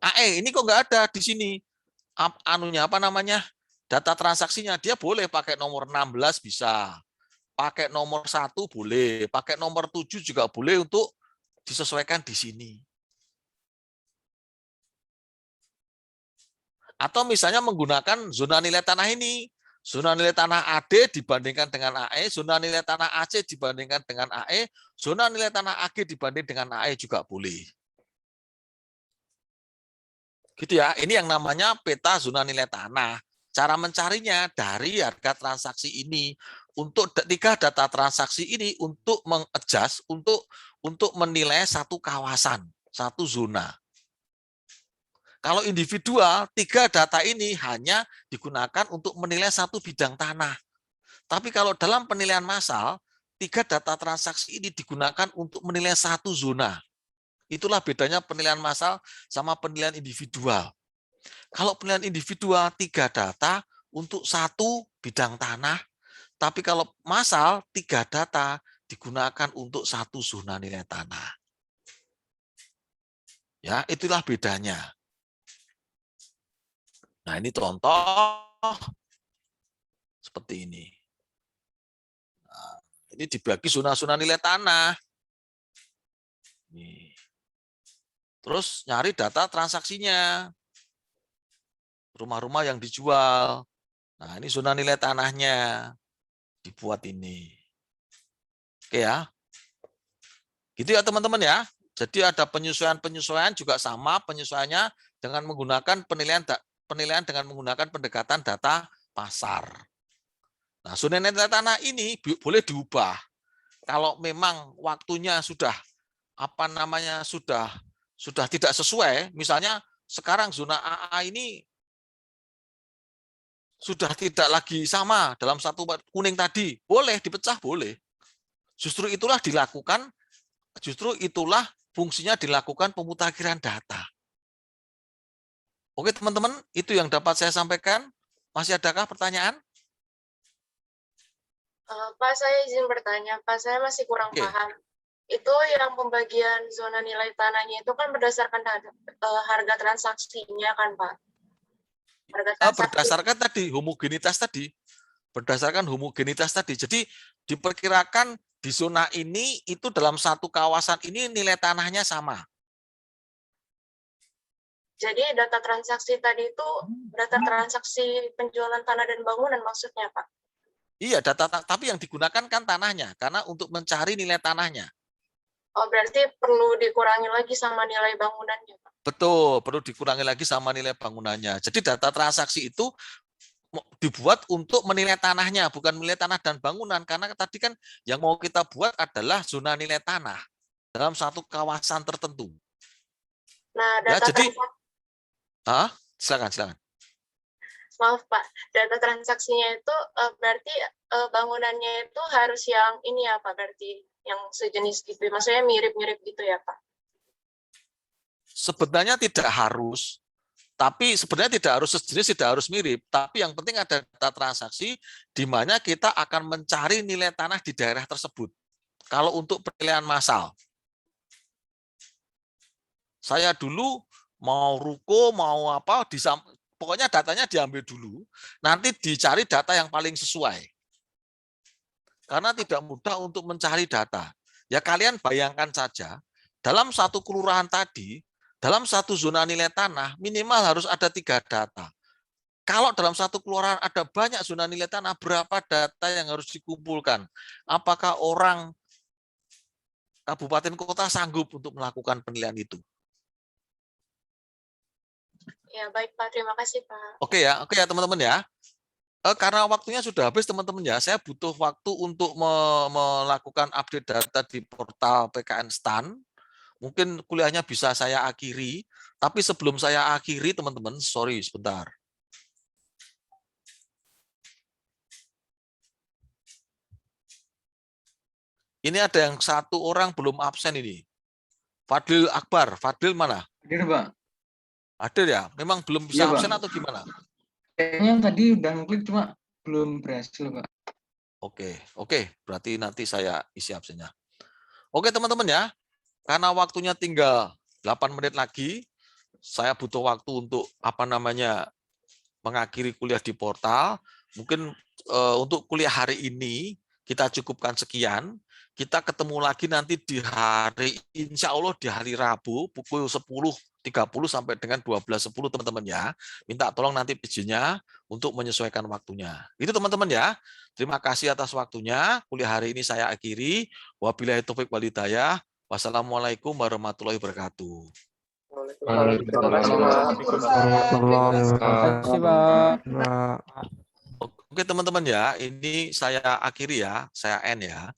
AE ini kok nggak ada di sini. Anunya apa namanya? Data transaksinya dia boleh pakai nomor 16 bisa. Pakai nomor 1 boleh, pakai nomor 7 juga boleh untuk disesuaikan di sini. Atau misalnya menggunakan zona nilai tanah ini. Zona nilai tanah AD dibandingkan dengan AE, zona nilai tanah AC dibandingkan dengan AE, zona nilai tanah AG dibanding dengan AE juga boleh. Gitu ya, ini yang namanya peta zona nilai tanah. Cara mencarinya dari harga transaksi ini. Untuk 3 data transaksi ini untuk mengadjust, untuk menilai satu kawasan, satu zona. Kalau individual, 3 data ini hanya digunakan untuk menilai satu bidang tanah. Tapi kalau dalam penilaian massal, 3 data transaksi ini digunakan untuk menilai satu zona. Itulah bedanya penilaian massal sama penilaian individual. Kalau penilaian individual 3 data untuk satu bidang tanah, tapi kalau massal 3 data digunakan untuk satu zona nilai tanah. Ya, itulah bedanya. Nah, ini contoh seperti ini. Nah, ini dibagi zona-zona nilai tanah. Nih. Terus nyari data transaksinya. Rumah-rumah yang dijual. Nah, ini zona nilai tanahnya. Dibuat ini. Oke ya. Gitu ya teman-teman ya. Jadi ada penyesuaian-penyesuaian juga sama penyesuaiannya dengan menggunakan penilaian dengan menggunakan pendekatan data pasar. Nah, zona nilai tanah ini boleh diubah. Kalau memang waktunya sudah sudah tidak sesuai, misalnya sekarang zona AA ini sudah tidak lagi sama dalam satu kuning tadi, boleh dipecah, boleh. Justru itulah fungsinya dilakukan pemutakhiran data. Oke teman-teman, itu yang dapat saya sampaikan. Masih adakah pertanyaan? Pak, saya izin bertanya. Pak, saya masih kurang Oke. paham. Itu yang pembagian zona nilai tanahnya itu kan berdasarkan harga transaksinya kan, Pak? Harga transaksi. Berdasarkan tadi homogenitas tadi. Berdasarkan homogenitas tadi. Jadi diperkirakan di zona ini itu dalam satu kawasan ini nilai tanahnya sama. Jadi data transaksi tadi itu data transaksi penjualan tanah dan bangunan maksudnya, Pak? Iya, tapi yang digunakan kan tanahnya karena untuk mencari nilai tanahnya. Oh, berarti perlu dikurangi lagi sama nilai bangunannya, Pak? Betul, perlu dikurangi lagi sama nilai bangunannya. Jadi data transaksi itu dibuat untuk menilai tanahnya, bukan menilai tanah dan bangunan. Karena tadi kan yang mau kita buat adalah zona nilai tanah dalam satu kawasan tertentu. Nah, Ya, data jadi, silakan. Maaf Pak, data transaksinya itu berarti bangunannya itu harus yang ini ya Pak, berarti yang sejenis gitu, maksudnya mirip-mirip gitu ya Pak? Sebenarnya tidak harus. Tapi sebenarnya tidak harus sejenis, tidak harus mirip. Tapi yang penting ada data transaksi di mana kita akan mencari nilai tanah di daerah tersebut. Kalau untuk penilaian massal. Saya dulu mau ruko, mau apa, pokoknya datanya diambil dulu. Nanti dicari data yang paling sesuai. Karena tidak mudah untuk mencari data. Ya kalian bayangkan saja, dalam satu kelurahan tadi, dalam satu zona nilai tanah, minimal harus ada 3 data. Kalau dalam satu kelurahan ada banyak zona nilai tanah, berapa data yang harus dikumpulkan? Apakah orang kabupaten kota sanggup untuk melakukan penilaian itu? Ya baik Pak, terima kasih Pak. Oke ya teman-teman ya. Karena waktunya sudah habis teman-teman ya, saya butuh waktu untuk melakukan update data di portal PKN STAN. Mungkin kuliahnya bisa saya akhiri, tapi sebelum saya akhiri teman-teman, sorry sebentar. Ini ada yang satu orang belum absen ini. Fadil Akbar, Fadil mana? Hadir, Pak. Hadir ya? Memang belum bisa Iya, absen Pak. atau gimana? Kayaknya tadi udah ngeklik cuma belum berhasil, Pak. Oke, berarti nanti saya isi absennya. Oke teman-teman ya, karena waktunya tinggal 8 menit lagi, saya butuh waktu untuk mengakhiri kuliah di portal. Mungkin untuk kuliah hari ini kita cukupkan sekian. Kita ketemu lagi nanti di hari, insya Allah di hari Rabu pukul 10.30 sampai dengan 12.10 teman-teman ya. Minta tolong nanti izinnya untuk menyesuaikan waktunya. Itu teman-teman ya. Terima kasih atas waktunya. Kuliah hari ini saya akhiri. Wabillahi taufik wal hidayah. Wassalamualaikum warahmatullahi wabarakatuh. Oke teman-teman ya, ini saya akhiri ya, saya end ya.